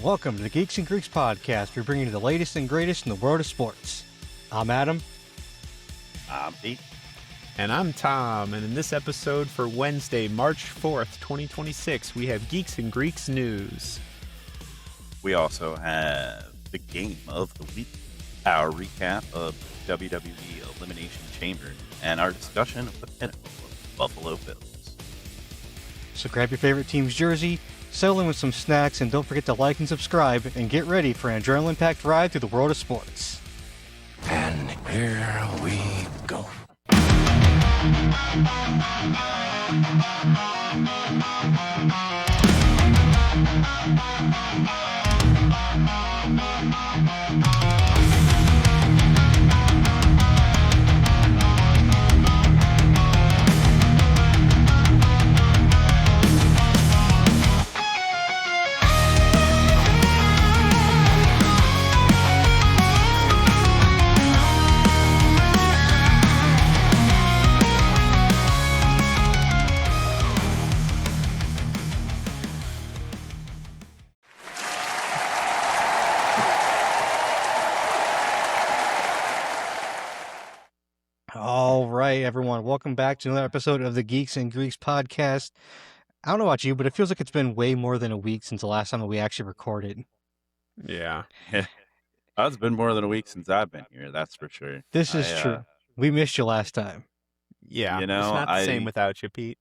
welcome to the Geeks and Greeks podcast. We're bringing you the latest and greatest in the world of sports. I'm Adam. I'm Pete. And I'm Tom, and in this episode for Wednesday, March 4th, 2026, we have Geeks and Greeks news. We also have the game of the week, our recap of WWE Elimination Chamber, and our discussion of the pinnacle of Buffalo Bills. So grab your favorite team's jersey, settle in with some snacks, and don't forget to like and subscribe, and get ready for an adrenaline-packed ride through the world of sports. And here we go. All right, everyone. Welcome back to another episode of the Geeks and Greeks podcast. I don't know about you, but it feels like it's been way more than a week since the last time that we actually recorded. Yeah. It's been more than a week since I've been here, that's for sure. This is true. We missed you last time. Yeah, You know, it's not the same without you, Pete.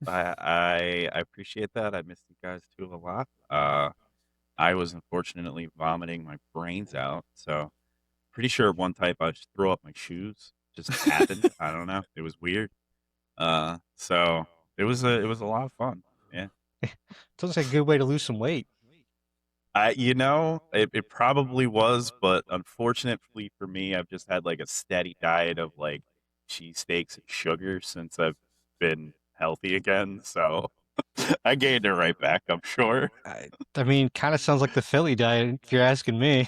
I appreciate that. I missed you guys too a lot. I was unfortunately vomiting my brains out, so pretty sure one type I just throw up my shoes. Just happened. I don't know. It was weird. So it was a lot of fun. Yeah. Sounds like a good way to lose some weight. It probably was, but unfortunately for me, I've just had like a steady diet of like cheesesteaks and sugar since I've been healthy again. So I gained it right back, I'm sure. I mean, kind of sounds like the Philly diet, if you're asking me.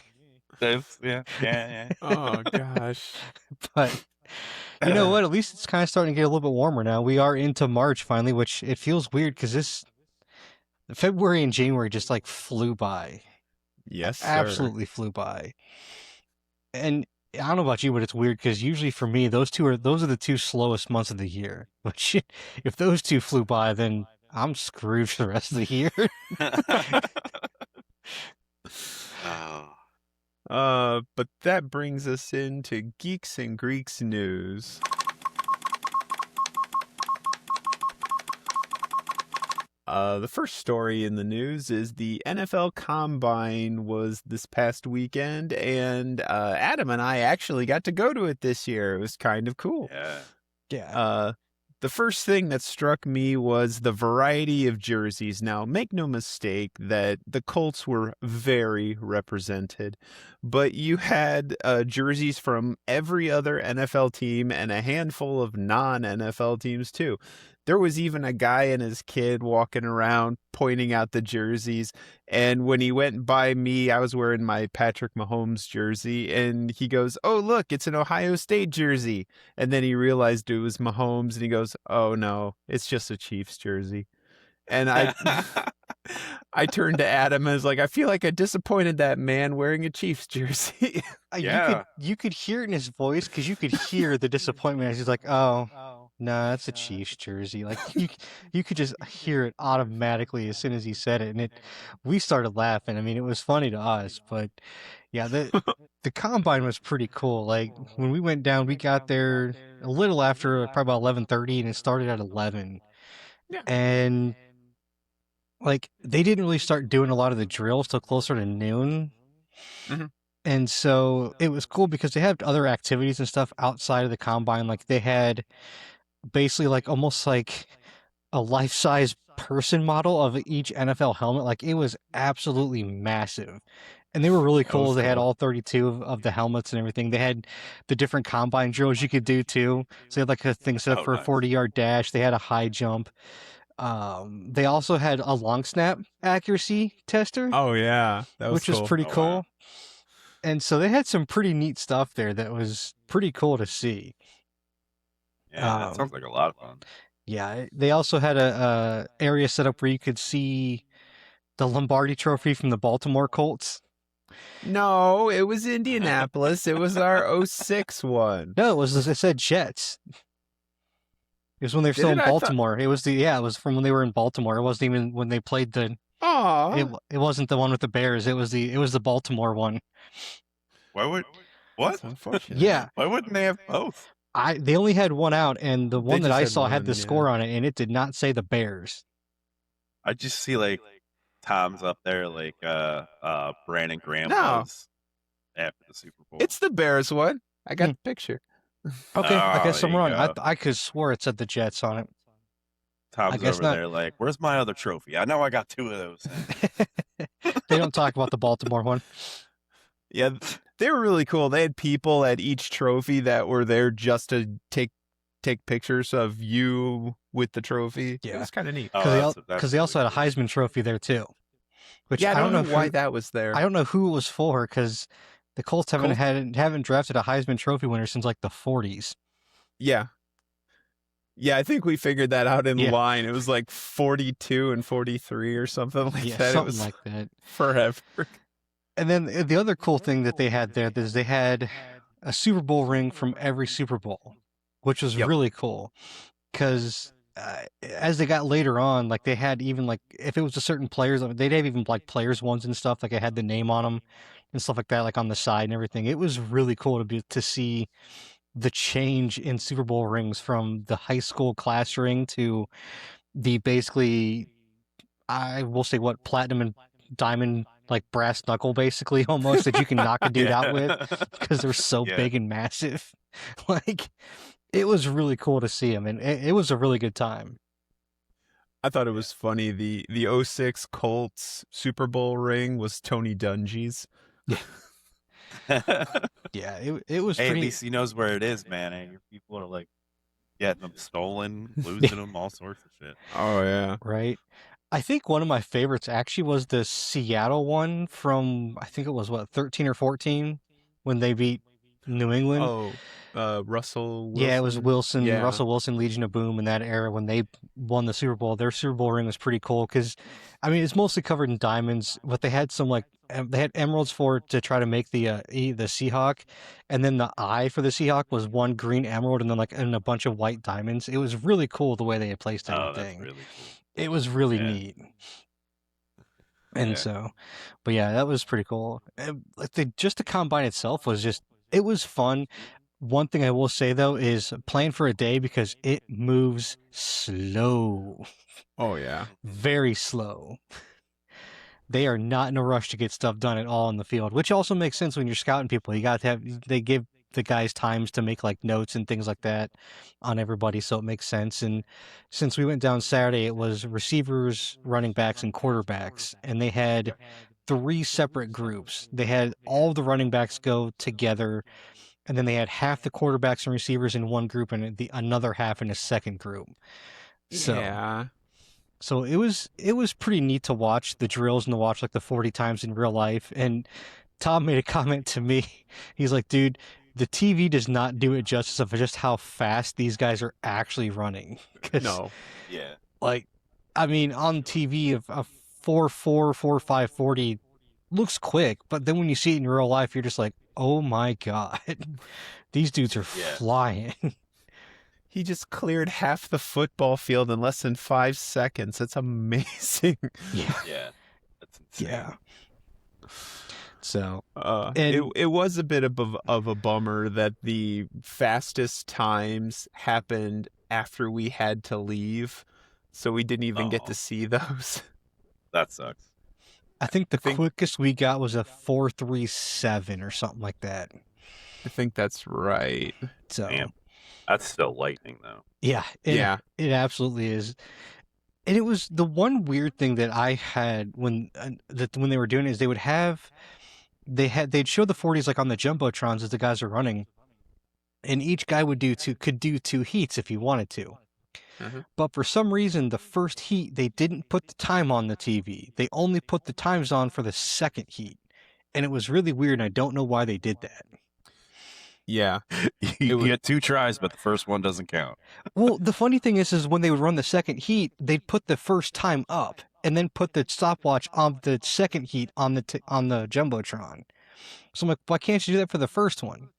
Yeah. Oh, gosh. But you know what? At least it's kind of starting to get a little bit warmer now. We are into March finally, which it feels weird because February and January just like flew by. Yes, sir. Absolutely flew by. And I don't know about you, but it's weird because usually for me, those are the two slowest months of the year. But shit, if those two flew by, then I'm screwed for the rest of the year. But that brings us into Geeks and Greeks news. The first story in the news is the NFL Combine was this past weekend, and Adam and I actually got to go to it this year. It was kind of cool. Yeah. The first thing that struck me was the variety of jerseys. Now, make no mistake that the Colts were very represented, but you had jerseys from every other NFL team and a handful of non-NFL teams too. There was even a guy and his kid walking around pointing out the jerseys. And when he went by me, I was wearing my Patrick Mahomes jersey. And he goes, "Oh, look, it's an Ohio State jersey." And then he realized it was Mahomes. And he goes, "Oh, no, it's just a Chiefs jersey." And I turned to Adam and was like, I feel like I disappointed that man wearing a Chiefs jersey. Yeah. You could hear it in his voice because you could hear the disappointment as he's like, "Oh, no, that's a Chiefs jersey." Like you could just hear it automatically as soon as he said it, and we started laughing. I mean, it was funny to us, but yeah, the combine was pretty cool. Like when we went down, we got there a little after probably about 11:30, and it started at 11. Yeah. And like they didn't really start doing a lot of the drills till closer to noon. Mhm. And so it was cool because they had other activities and stuff outside of the combine. Like they had basically like almost like a life-size person model of each NFL helmet. Like it was absolutely massive. And they were really cool. was They had cool. all 32 of the helmets and everything. They had the different combine drills you could do too. So they had like a thing set up for a nice. 40-yard dash. They had a high jump. They also had a long snap accuracy tester, Oh, yeah. That was which was cool. pretty Oh, cool. wow. And so they had some pretty neat stuff there that was pretty cool to see. Yeah, that sounds like a lot of fun. Yeah, they also had a area set up where you could see The Lombardi Trophy from the Baltimore Colts. No, it was Indianapolis. It was our 06 one. No, it said Jets. It was when they were still in Baltimore. It was from when they were in Baltimore. It wasn't even when they played the. It wasn't the one with the Bears. It was the Baltimore one. What? That's unfortunate. Yeah. Why wouldn't they have both? They only had one out, and the one that I saw had the one, score on it, and it did not say the Bears. I just see like Tom's up there, like Brandon Graham No. was after the Super Bowl. It's the Bears one. I got the picture. Okay, I guess there I'm you wrong. go. I could swore it said the Jets on it. Tom's guess over not. there like, where's my other trophy? I know I got 2 of those. They don't talk about the Baltimore one. Yeah, they were really cool. They had people at each trophy that were there just to take pictures of you with the trophy. Yeah. It was kind of neat. Because they also had a Heisman Trophy there too. Which Yeah, I don't know why who, that was there. I don't know who it was for, because the Colts haven't drafted a Heisman Trophy winner since like the 40s. Yeah. Yeah, I think we figured that out in line. It was like 42 and 43 or something like that. Something It was like that. forever. And then the other cool thing that they had there is they had a Super Bowl ring from every Super Bowl, which was really cool. Because as they got later on, like they had even like, if it was a certain players, they'd have even like players ones and stuff, like it had the name on them and stuff like that, like on the side and everything. It was really cool to see the change in Super Bowl rings from the high school class ring to the basically, I will say what, platinum and diamond, like brass knuckle basically almost, that you can knock a dude out with because they're so big and massive. Like, it was really cool to see him, and it was a really good time. I thought it was funny. The 06 Colts Super Bowl ring was Tony Dungy's. Yeah, it was Hey, pretty... at least he knows where it is, man. And your people are like getting them stolen, losing them, all sorts of shit. Oh, yeah. Right. I think one of my favorites actually was the Seattle one from, I think it was, 13 or 14, when they beat New England. Oh, Russell Wilson. Yeah, it was Wilson, Yeah. Russell Wilson, Legion of Boom in that era when they won the Super Bowl. Their Super Bowl ring was pretty cool because, I mean, it's mostly covered in diamonds, but they had some, like, they had emeralds for it to try to make the Seahawk, and then the eye for the Seahawk was one green emerald and then and a bunch of white diamonds. It was really cool the way they had placed everything. That's really cool. It was really neat. And Yeah. so, but yeah, that was pretty cool. Like just the combine itself was it was fun. One thing I will say though is plan for a day because it moves slow, Oh, yeah. very slow. They are not in a rush to get stuff done at all in the field, which also makes sense when you're scouting people. You got to they give the guys times to make like notes and things like that on everybody, so it makes sense. And since we went down Saturday, it was receivers, running backs, and quarterbacks, and they had 3 separate groups. They had all the running backs go together, and then they had half the quarterbacks and receivers in one group and the another half in a second group. So, yeah. So it was pretty neat to watch the drills and to watch like the 40 times in real life. And Tom made a comment to me. He's like, dude, the TV does not do it justice of just how fast these guys are actually running. No. Yeah. Like, I mean, on TV, a 4.4, 4.5 40 looks quick, but then when you see it in real life, you're just like, oh my God, these dudes are flying. He just cleared half the football field in less than 5 seconds. That's amazing. Yeah. That's insane. Yeah. So, it was a bit of a bummer that the fastest times happened after we had to leave, so we didn't even get to see those. That sucks. I think the quickest we got was a 4.37 or something like that. I think that's right. So, Damn. That's still lightning, though. Yeah. It absolutely is. And it was the one weird thing that I had when they were doing it is they'd show the 40s like on the jumbotrons as the guys are running, and each guy could do 2 heats if he wanted to. Mm-hmm. But for some reason, the first heat they didn't put the time on the TV. They only put the times on for the second heat, and it was really weird. And I don't know why they did that. Yeah. You get 2 tries, but the first one doesn't count. Well, the funny thing is when they would run the second heat, they'd put the first time up, and then put the stopwatch on the second heat on the jumbotron. So I'm like, why can't you do that for the first one?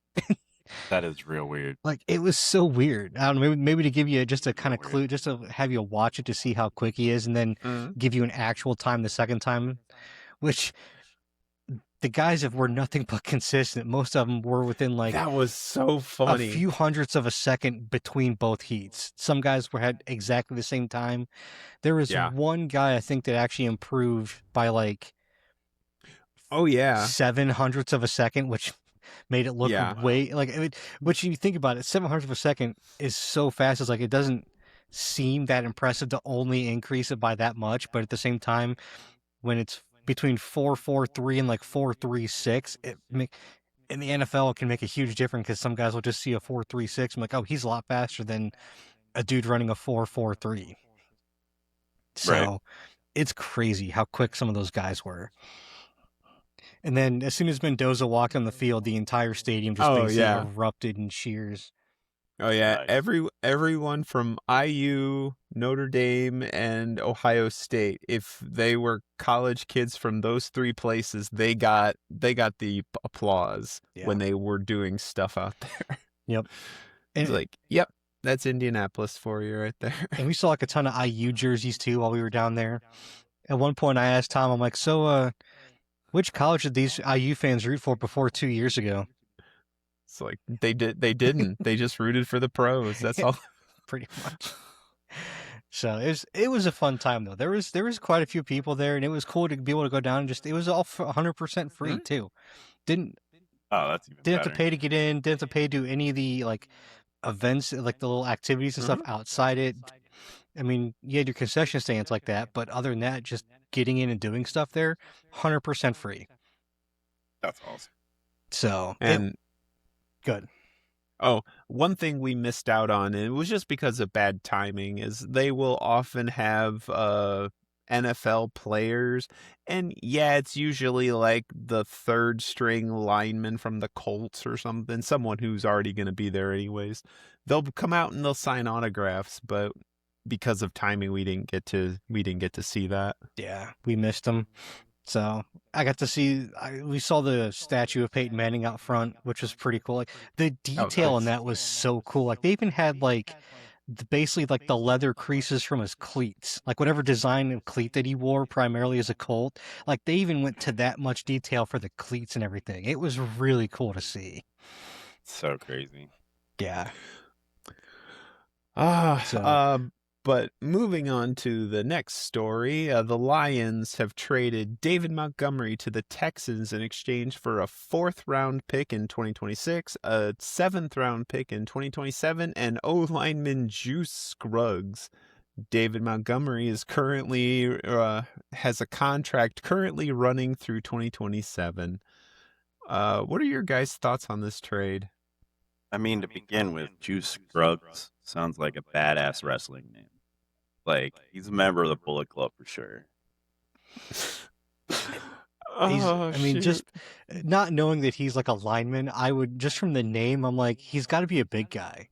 That is real weird. Like, it was so weird. I don't know, maybe to give you just a kind of clue, just to have you watch it to see how quick he is, and then give you an actual time the second time, which the guys were nothing but consistent. Most of them were within like That was so funny. a few hundredths of a second between both heats. Some guys had exactly the same time. There was one guy I think that actually improved by like 700ths of a second, which made it look way like. Which you think about it, 700ths of a second is so fast. It's like it doesn't seem that impressive to only increase it by that much, but at the same time, when it's between 4.43 and like 4.36, in the NFL it can make a huge difference because some guys will just see a 4.36 and like, oh, he's a lot faster than a dude running a 4.43. So it's crazy how quick some of those guys were. And then as soon as Mendoza walked on the field, the entire stadium just basically erupted in cheers. Oh yeah, nice. Everyone from IU, Notre Dame, and Ohio State, if they were college kids from those three places, they got the applause when they were doing stuff out there. Yep. It's like, yep, that's Indianapolis for you right there. And we saw like a ton of IU jerseys too while we were down there. At one point I asked Tom, I'm like, so which college did these IU fans root for before 2 years ago? It's like they didn't. They just rooted for the pros. That's all. Pretty much. So it was a fun time though. There was quite a few people there, and it was cool to be able to go down and it was all 100% free too. Didn't have to pay to get in. Didn't have to pay to do any of the like events, like the little activities and stuff outside it. I mean, you had your concession stands like that, but other than that, just getting in and doing stuff there, 100% free. That's awesome. So, good. Oh, one thing we missed out on, and it was just because of bad timing, is they will often have NFL players, and it's usually like the third string lineman from the Colts or something, someone who's already going to be there anyways. They'll come out and they'll sign autographs, but because of timing, we didn't get to see that. Yeah, we missed them. So I got to see. We saw the statue of Peyton Manning out front, which was pretty cool. Like the detail in that was so cool. Like they even had like basically like the leather creases from his cleats, like whatever design of cleat that he wore primarily as a Colt. Like they even went to that much detail for the cleats and everything. It was really cool to see. So crazy. Yeah. But moving on to the next story, the Lions have traded David Montgomery to the Texans in exchange for a 4th-round pick in 2026, a 7th-round pick in 2027, and O-lineman Juice Scruggs. David Montgomery is currently has a contract currently running through 2027. What are your guys' thoughts on this trade? I mean, to begin with, Juice Scruggs sounds like a badass wrestling name. Like, he's a member of the Bullet Club for sure. Just not knowing that he's like a lineman, I would, just from the name, I'm like, he's got to be a big guy.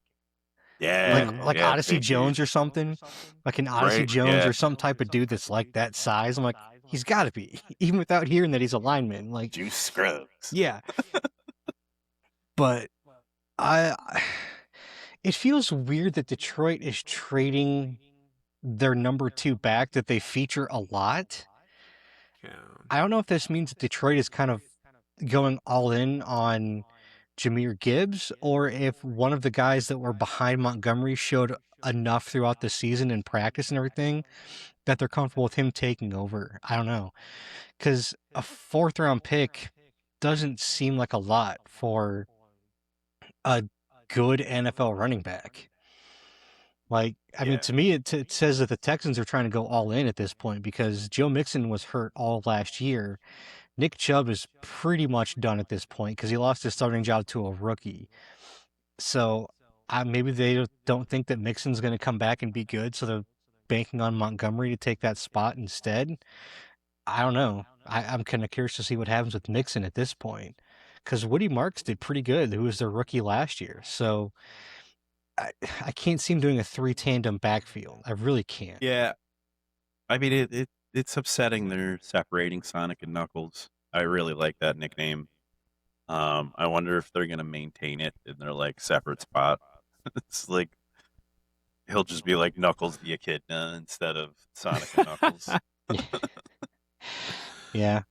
Yeah. Like Odyssey Jones or something. Like an Odyssey Jones or some type of dude that's like that size. I'm like, he's got to be. Even without hearing that he's a lineman. Like Juice Scruggs. Yeah. But it feels weird that Detroit is trading their number 2 back that they feature a lot. Yeah. I don't know if this means that Detroit is kind of going all in on Jahmyr Gibbs, or if one of the guys that were behind Montgomery showed enough throughout the season and practice and everything that they're comfortable with him taking over. I don't know. Because a 4th-round pick doesn't seem like a lot for a good NFL running back. Like, I mean, to me, it says that the Texans are trying to go all in at this point because Joe Mixon was hurt all last year. Nick Chubb is pretty much done at this point because he lost his starting job to a rookie. So maybe they don't think that Mixon's going to come back and be good, so they're banking on Montgomery to take that spot instead. I don't know. I'm kind of curious to see what happens with Mixon at this point because Woody Marks did pretty good, who was their rookie last year. So I can't see him doing a 3 tandem backfield. I really can't. Yeah. I mean, it's upsetting they're separating Sonic and Knuckles. I really like that nickname. I wonder if they're gonna maintain it in their like separate spot. It's like he'll just be like Knuckles the Echidna instead of Sonic and Knuckles. Yeah.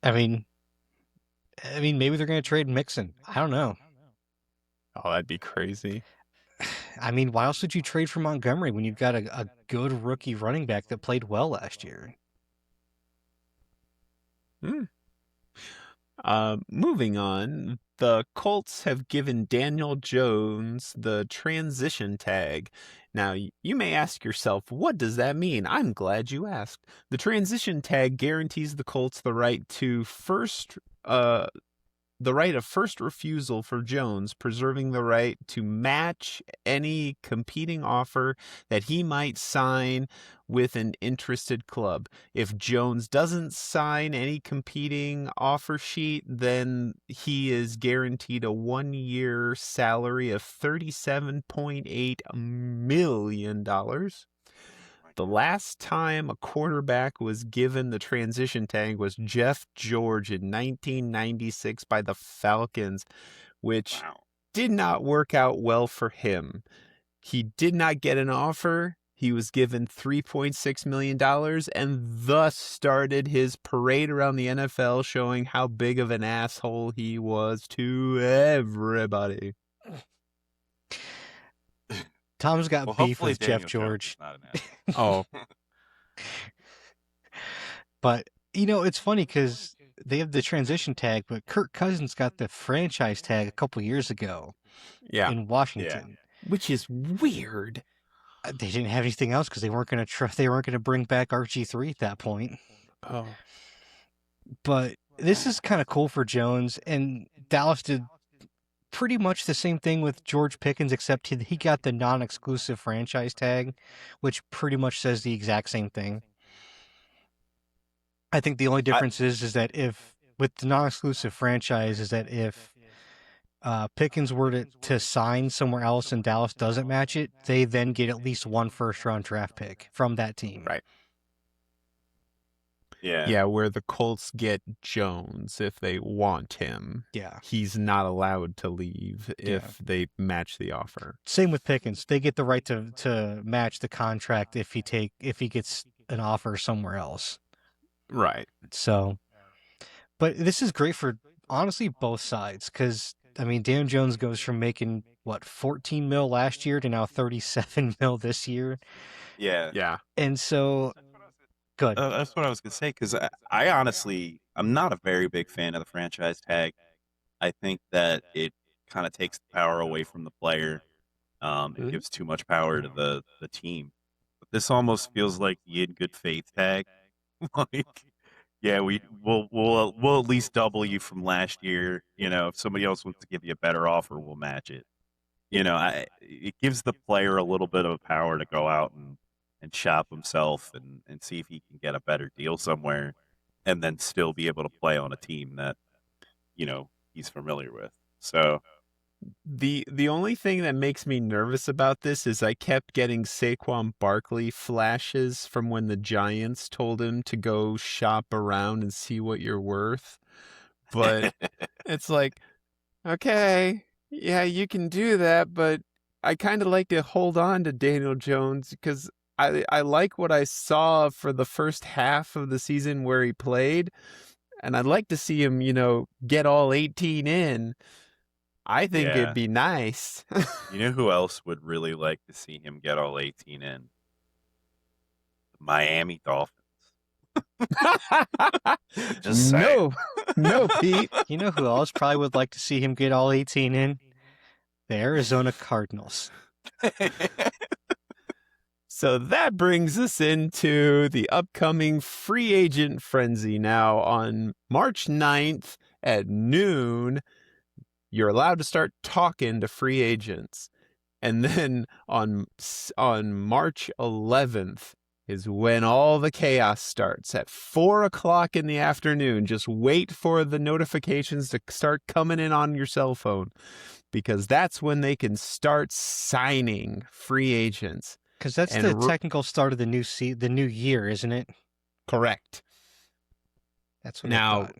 I mean, maybe they're going to trade Mixon. I don't know. Oh, that'd be crazy. I mean, why else would you trade for Montgomery when you've got a good rookie running back that played well last year? Moving on, the Colts have given Daniel Jones the transition tag. Now, you may ask yourself, what does that mean? I'm glad you asked. The transition tag guarantees the Colts the right of first refusal for Jones, preserving the right to match any competing offer that he might sign with an interested club. If Jones doesn't sign any competing offer sheet, then he is guaranteed a 1-year salary of $37.8 million. The last time a quarterback was given the transition tag was Jeff George in 1996 by the Falcons, which did not work out well for him. He did not get an offer. He was given $3.6 million and thus started his parade around the NFL showing how big of an asshole he was to everybody. Tom's got beef with Jeff George. Oh. But, it's funny because they have the transition tag, but Kirk Cousins got the franchise tag a couple years ago in Washington. Yeah. Which is weird. They didn't have anything else because they weren't going to bring back RG3 at that point. Oh. But this is kind of cool for Jones, and Dallas did pretty much the same thing with George Pickens, except he got the non-exclusive franchise tag, which pretty much says the exact same thing. I think the only difference is that if with the non-exclusive franchise is that if Pickens were to sign somewhere else and Dallas doesn't match it, they then get at least one first-round draft pick from that team. Right. Yeah. Yeah, where the Colts get Jones if they want him. Yeah. He's not allowed to leave if they match the offer. Same with Pickens. They get the right to match the contract if he gets an offer somewhere else. Right. So, but this is great for honestly both sides because Dan Jones goes from making 14 mil last year to now 37 mil this year. Yeah. Yeah. And so, good. That's what I was gonna say because I honestly I'm not a very big fan of the franchise tag. I think that it kind of takes the power away from the player. It gives too much power to the team. But this almost feels like the in good faith tag. Like, yeah, we'll at least double you from last year. If somebody else wants to give you a better offer, we'll match it. It gives the player a little bit of power to go out and shop himself and see if he can get a better deal somewhere, and then still be able to play on a team that he's familiar with. So. The only thing that makes me nervous about this is I kept getting Saquon Barkley flashes from when the Giants told him to go shop around and see what you're worth. But it's like, okay, yeah, you can do that, but I kind of like to hold on to Daniel Jones because I like what I saw for the first half of the season where he played, and I'd like to see him, get all 18 in. I think it'd be nice. You know who else would really like to see him get all 18 in? The Miami Dolphins. Just saying. No, Pete. You know who else probably would like to see him get all 18 in? The Arizona Cardinals. So that brings us into the upcoming free agent frenzy. Now, on March 9th at noon, you're allowed to start talking to free agents. And then on March 11th is when all the chaos starts at 4:00 in the afternoon. Just wait for the notifications to start coming in on your cell phone because that's when they can start signing free agents. Because that's the technical start of the new year, isn't it? Correct. That's what I Now, thought.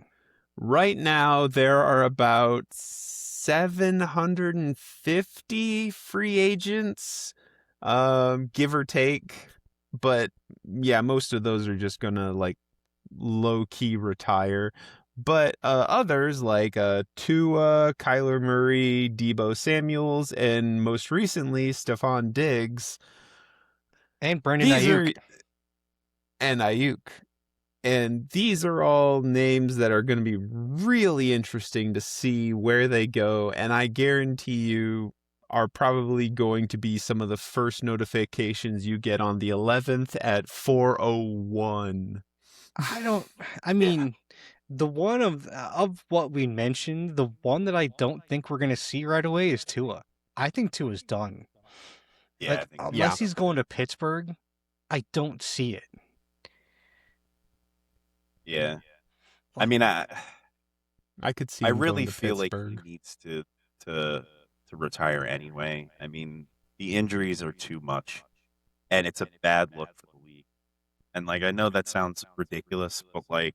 right now, there are about 750 free agents, give or take. But yeah, most of those are just gonna like low key retire. But others like Tua, Kyler Murray, Debo Samuels, and most recently Stephon Diggs. And Brandon These Ayuk. and Ayuk. And these are all names that are going to be really interesting to see where they go. And I guarantee you are probably going to be some of the first notifications you get on the 11th at 4:01. I mean, the one of what we mentioned, the one that I don't think we're going to see right away is Tua. I think Tua's done. Yeah, Like, I think unless he's going to Pittsburgh, I don't see it. Yeah. I mean, I could see I him really going to feel like Pittsburgh. he needs to retire anyway. I mean, the injuries are too much, and it's a bad look for the league. And like, I know that sounds ridiculous, but like,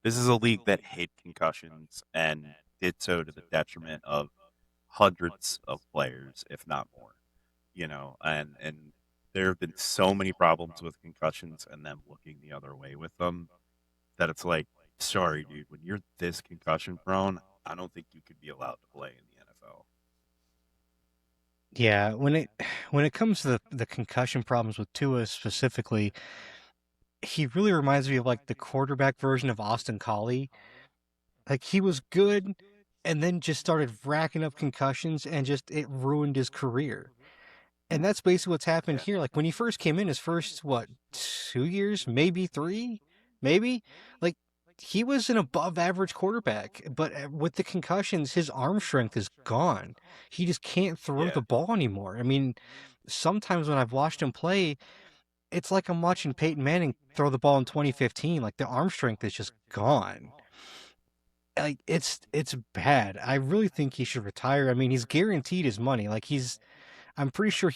this is a league that hid concussions and did so to the detriment of hundreds of players, if not more. You know, and there have been so many problems with concussions and them looking the other way with them that it's like, sorry, dude, when you're this concussion prone, I don't think you could be allowed to play in the NFL. Yeah, when it comes to the concussion problems with Tua specifically, he really reminds me of like the quarterback version of Austin Collie. Like he was good and then just started racking up concussions and just it ruined his career. And that's basically what's happened here. Like when he first came in, his first, what, 2 years, maybe 3, maybe? Like he was an above average quarterback, but with the concussions, his arm strength is gone. He just can't throw the ball anymore. I mean, sometimes when I've watched him play, it's like I'm watching Peyton Manning throw the ball in 2015. Like the arm strength is just gone. Like it's bad. I really think he should retire. I mean, he's guaranteed his money. Like I'm pretty sure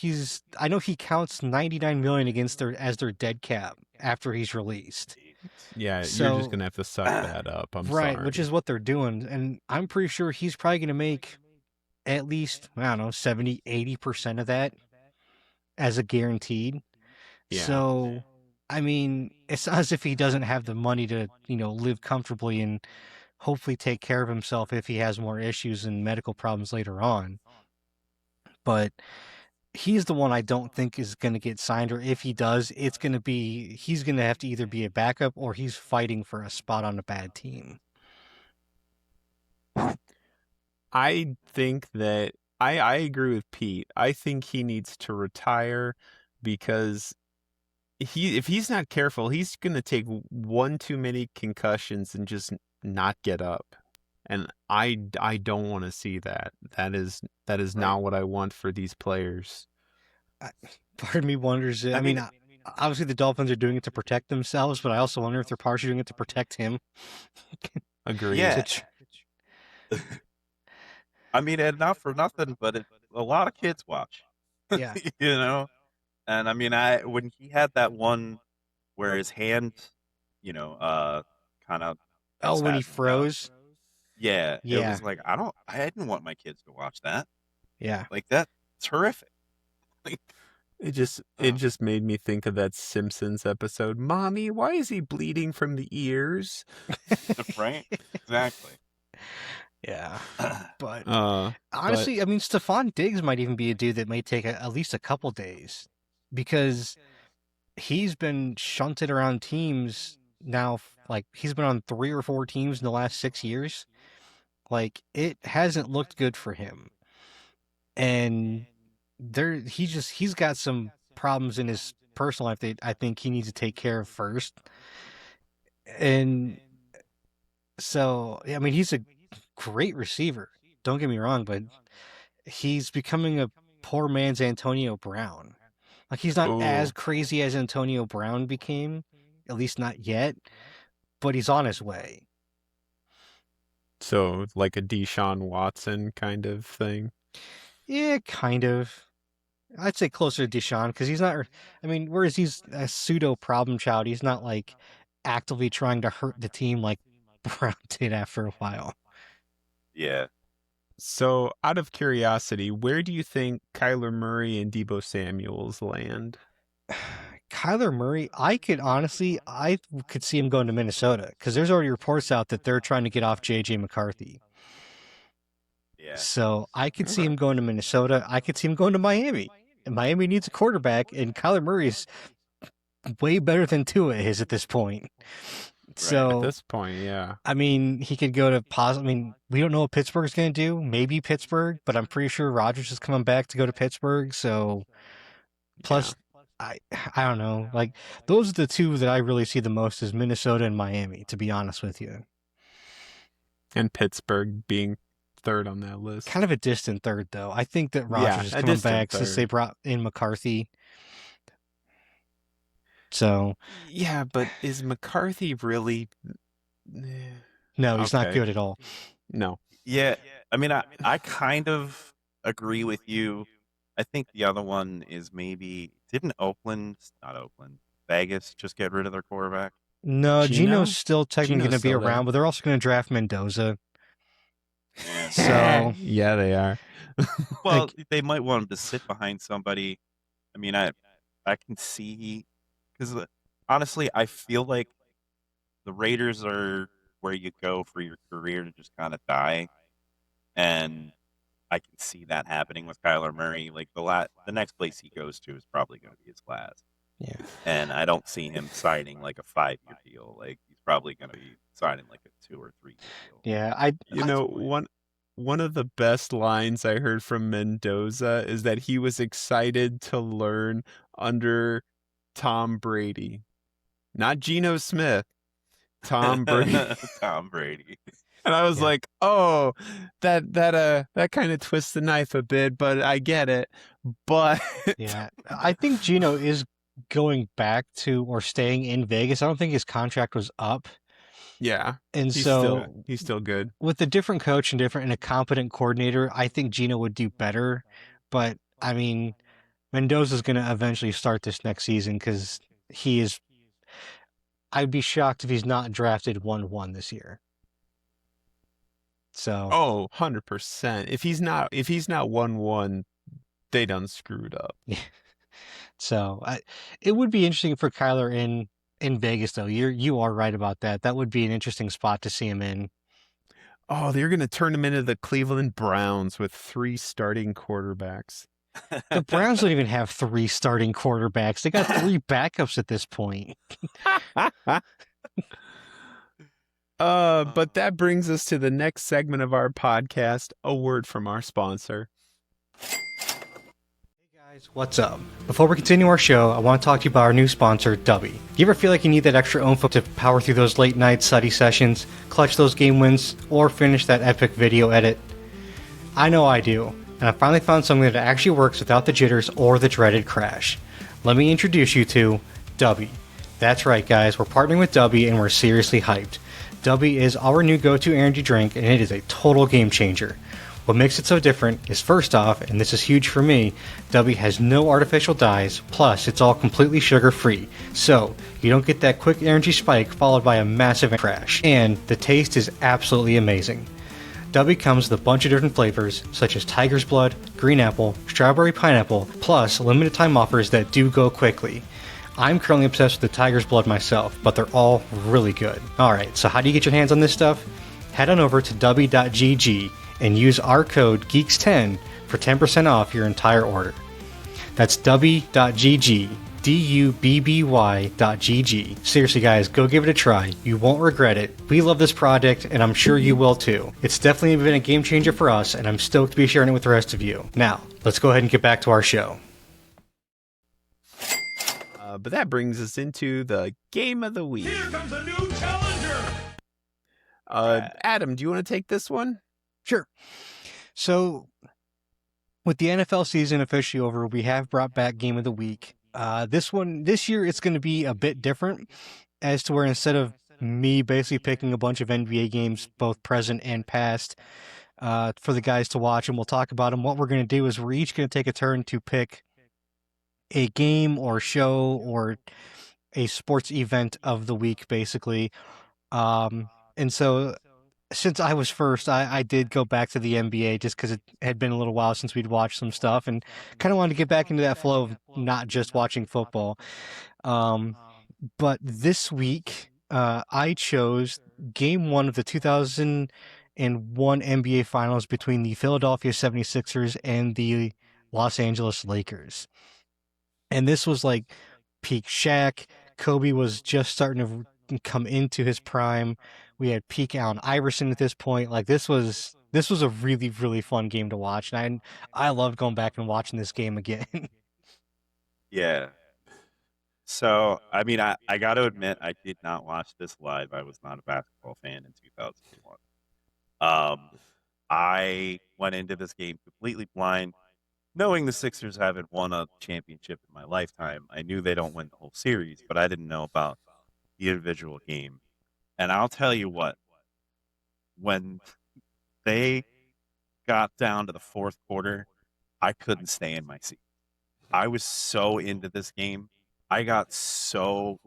I know he counts 99 million against their dead cap after he's released. Yeah, So, you're just going to have to suck that up. I'm right, sorry. which is what they're doing. And I'm pretty sure he's probably going to make at least, I don't know, 70, 80% of that as a guaranteed. Yeah. So, I mean, it's not as if he doesn't have the money to, live comfortably and hopefully take care of himself if he has more issues and medical problems later on. But he's the one I don't think is going to get signed, or if he does, he's going to have to either be a backup or he's fighting for a spot on a bad team. I think that I agree with Pete. I think he needs to retire because if he's not careful, he's going to take one too many concussions and just not get up. And I don't want to see that. That is not what I want for these players. Part of me wonders, I mean, obviously the Dolphins are doing it to protect themselves, but I also wonder if they're partially doing it to protect him. Agreed. Yeah. I mean, and not for nothing, but a lot of kids watch. Yeah. You know? And I mean, when he had that one where his hand, kind of. Oh, when he froze? Yeah. It was like, I didn't want my kids to watch that. Yeah. Like, that's horrific. Like, it just made me think of that Simpsons episode. Mommy, why is he bleeding from the ears? Right? Exactly. Yeah. But honestly, I mean, Stephon Diggs might even be a dude that may take at least a couple days because he's been shunted around teams now. Like, he's been on 3 or 4 teams in the last 6 years. Like, it hasn't looked good for him. And he's got some problems in his personal life that I think he needs to take care of first. And so, I mean, he's a great receiver. Don't get me wrong, but he's becoming a poor man's Antonio Brown. Like, he's not as crazy as Antonio Brown became, at least not yet, but he's on his way. So, like a Deshaun Watson kind of thing? Yeah, kind of. I'd say closer to Deshaun because he's not. I mean, whereas he's a pseudo problem child, he's not like actively trying to hurt the team like Brown did after a while. Yeah. So, out of curiosity, where do you think Kyler Murray and Deebo Samuels land? Kyler Murray, I could see him going to Minnesota because there's already reports out that they're trying to get off J.J. McCarthy. Yeah. So I could see him going to Minnesota. I could see him going to Miami. And Miami needs a quarterback, and Kyler Murray's way better than Tua is at this point. So At this point, yeah. I mean, he could go to we don't know what Pittsburgh's going to do. Maybe Pittsburgh, but I'm pretty sure Rodgers is coming back to go to Pittsburgh. So plus, I don't know. Like, those are the two that I really see the most is Minnesota and Miami, to be honest with you. And Pittsburgh being third on that list. Kind of a distant third, though. I think that Rodgers is coming back since they brought in McCarthy. So yeah, but is McCarthy really? No, he's not good at all. No. Yeah, I mean, I kind of agree with you. I think the other one is maybe not Oakland, Vegas just get rid of their quarterback? No, Geno's still technically going to be around, but they're also going to draft Mendoza. Yeah. So yeah, they are. Well, they might want him to sit behind somebody. I mean, I can see, because honestly, I feel like the Raiders are where you go for your career to just kind of die, and I can see that happening with Kyler Murray. Like the next place he goes to is probably going to be his last. Yeah, and I don't see him signing like a 5-year deal. Like he's probably going to be signing like a 2 or 3 year deal. Yeah, one of the best lines I heard from Mendoza is that he was excited to learn under Tom Brady, not Geno Smith. Tom Brady. Tom Brady. And I was like, oh, that kind of twists the knife a bit, but I get it. But yeah, I think Geno is going back to or staying in Vegas. I don't think his contract was up. Yeah. And he's still good. With a different coach and a competent coordinator, I think Geno would do better. But I mean, Mendoza's going to eventually start this next season because I'd be shocked if he's not drafted 1-1 this year. So 100%. If he's not 1-1, they done screwed up. Yeah. So it would be interesting for Kyler in Vegas, though. You are right about that. That would be an interesting spot to see him in. Oh, they're going to turn him into the Cleveland Browns with 3 starting quarterbacks. The Browns don't even have 3 starting quarterbacks. They got 3 backups at this point. But that brings us to the next segment of our podcast, a word from our sponsor. What's up? Before we continue our show, I want to talk to you about our new sponsor, W. You ever feel like you need that extra oomph to power through those late night study sessions, clutch those game wins, or finish that epic video edit? I know I do, and I finally found something that actually works without the jitters or the dreaded crash. Let me introduce you to W. That's right, guys, we're partnering with W and we're seriously hyped. W is our new go-to energy drink, and it is a total game changer. What makes it so different is, first off, and this is huge for me, W has no artificial dyes, plus it's all completely sugar-free, so you don't get that quick energy spike followed by a massive crash, and the taste is absolutely amazing. W comes with a bunch of different flavors, such as tiger's blood, green apple, strawberry pineapple, plus limited time offers that do go quickly. I'm currently obsessed with the tiger's blood myself, but they're all really good. Alright, so how do you get your hands on this stuff? Head on over to w.gg and use our code GEEKS10 for 10% off your entire order. That's w.gg, dubby.gg. Seriously guys, go give it a try. You won't regret it. We love this product, and I'm sure you will too. It's definitely been a game changer for us, and I'm stoked to be sharing it with the rest of you. Now, let's go ahead and get back to our show. But that brings us into the game of the week. Here comes a new challenger! Adam, do you want to take this one? Sure. So, with the NFL season officially over, we have brought back Game of the Week. This year, it's going to be a bit different, as to where instead of me basically picking a bunch of NBA games, both present and past, for the guys to watch, and we'll talk about them, what we're going to do is we're each going to take a turn to pick a game or show or a sports event of the week, basically. And so since I was first, I did go back to the NBA just because it had been a little while since we'd watched some stuff and kind of wanted to get back into that flow of not just watching football. But this week, I chose game one of the 2001 NBA Finals between the Philadelphia 76ers and the Los Angeles Lakers. And this was like peak Shaq. Kobe was just starting to come into his prime. We had peak Allen Iverson at this point. Like this was a really, really fun game to watch. And I loved going back and watching this game again. Yeah. So, I mean, I got to admit, I did not watch this live. I was not a basketball fan in 2001. I went into this game completely blind, knowing the Sixers haven't won a championship in my lifetime. I knew they don't win the whole series, but I didn't know about the individual game. And I'll tell you what, when they got down to the fourth quarter, I couldn't stay in my seat. I was so into this game. I got so,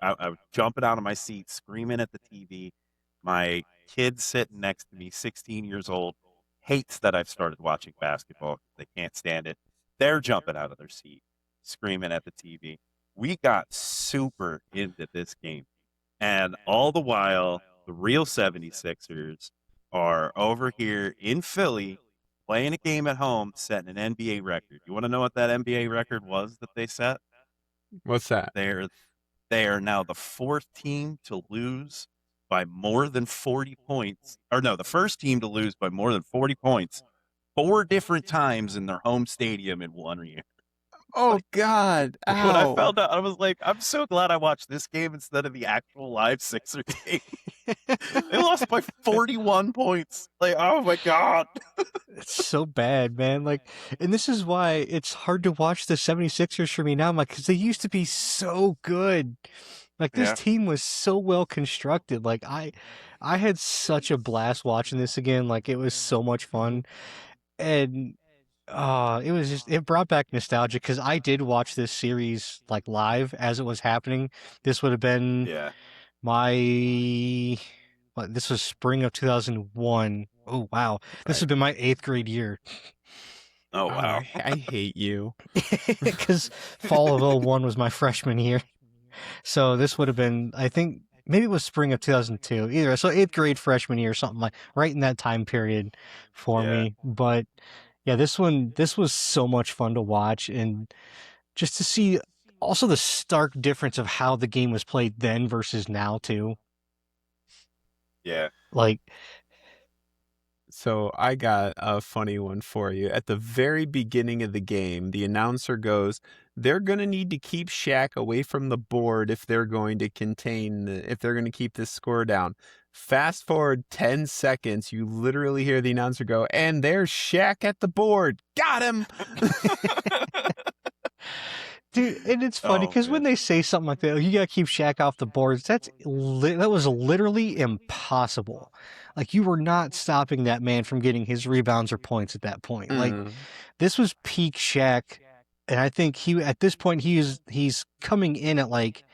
I was jumping out of my seat, screaming at the TV. My kid sitting next to me, 16 years old, hates that I've started watching basketball. They can't stand it. They're jumping out of their seat, screaming at the TV. We got super into this game. And all the while, the real 76ers are over here in Philly playing a game at home, setting an NBA record. You want to know what that NBA record was that they set? What's that? They are now the fourth team to lose by more than 40 points. Or no, the first team to lose by more than 40 points 4 different times in their home stadium in 1 year. Oh, God. When I Ow. found out, I was like, I'm so glad I watched this game instead of the actual live Sixer game. They lost by 41 points. Like, oh my God. It's so bad, man. Like, and this is why it's hard to watch the 76ers for me now. I'm like, because they used to be so good. Like, this Yeah. team was so well constructed. Like, I had such a blast watching this again. Like, it was so much fun. And it was just, it brought back nostalgia because I did watch this series like live as it was happening. This would have been Yeah. this was spring of 2001. Oh, wow. This has been my 8th grade year. Oh, wow. I hate you. Because fall of 01 was my freshman year. So this would have been, I think, maybe it was spring of 2002. Either so 8th grade freshman year, something like right in that time period for me. But yeah, this was so much fun to watch and just to see also the stark difference of how the game was played then versus now too. Yeah. Like, So I got a funny one for you. At the very beginning of the game, the announcer goes, they're going to need to keep Shaq away from the board if they're going to if they're going to keep this score down. Fast forward 10 seconds, you literally hear the announcer go, and there's Shaq at the board. Got him! dude, and it's funny because when they say something like that, you gotta keep Shaq off the boards. That was literally impossible. Like you were not stopping that man from getting his rebounds or points at that point. Like this was peak Shaq, and I think at this point he's coming in at like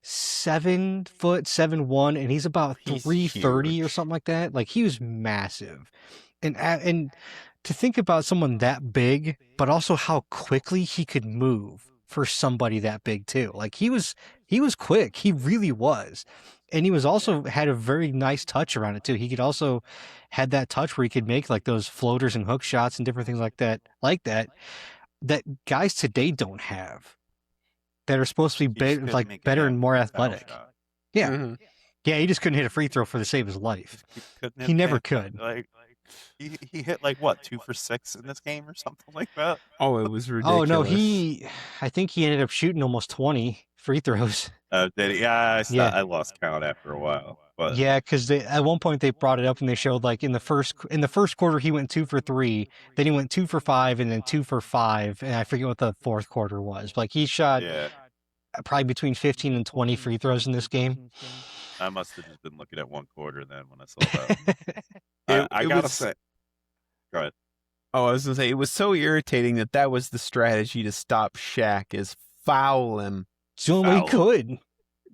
7'7", 7'1", and he's about 330 or something like that. Like he was massive, and to think about someone that big, but also how quickly he could move for somebody that big too. Like he was quick. He really was. And he was also had a very nice touch around it too. He could also had that touch where he could make like those floaters and hook shots and different things like that guys today don't have. That are supposed to be better and more athletic. Yeah. Mm-hmm. Yeah, he just couldn't hit a free throw for the save of his life. He never could. He hit like what, 2 for 6 in this game or something like that. Oh, it was ridiculous. Oh no, I think he ended up shooting almost 20 free throws. Did he? Yeah, I lost count after a while. But yeah, because at one point they brought it up and they showed like in the first quarter he went 2 for 3, then he went 2 for 5, and then 2 for 5, and I forget what the fourth quarter was. Like he shot probably between 15 and 20 free throws in this game. I must have just been looking at one quarter then when I saw that. I gotta say, go ahead. Oh, I was gonna say it was so irritating that was the strategy to stop Shaq is foul him. It's the only way he could.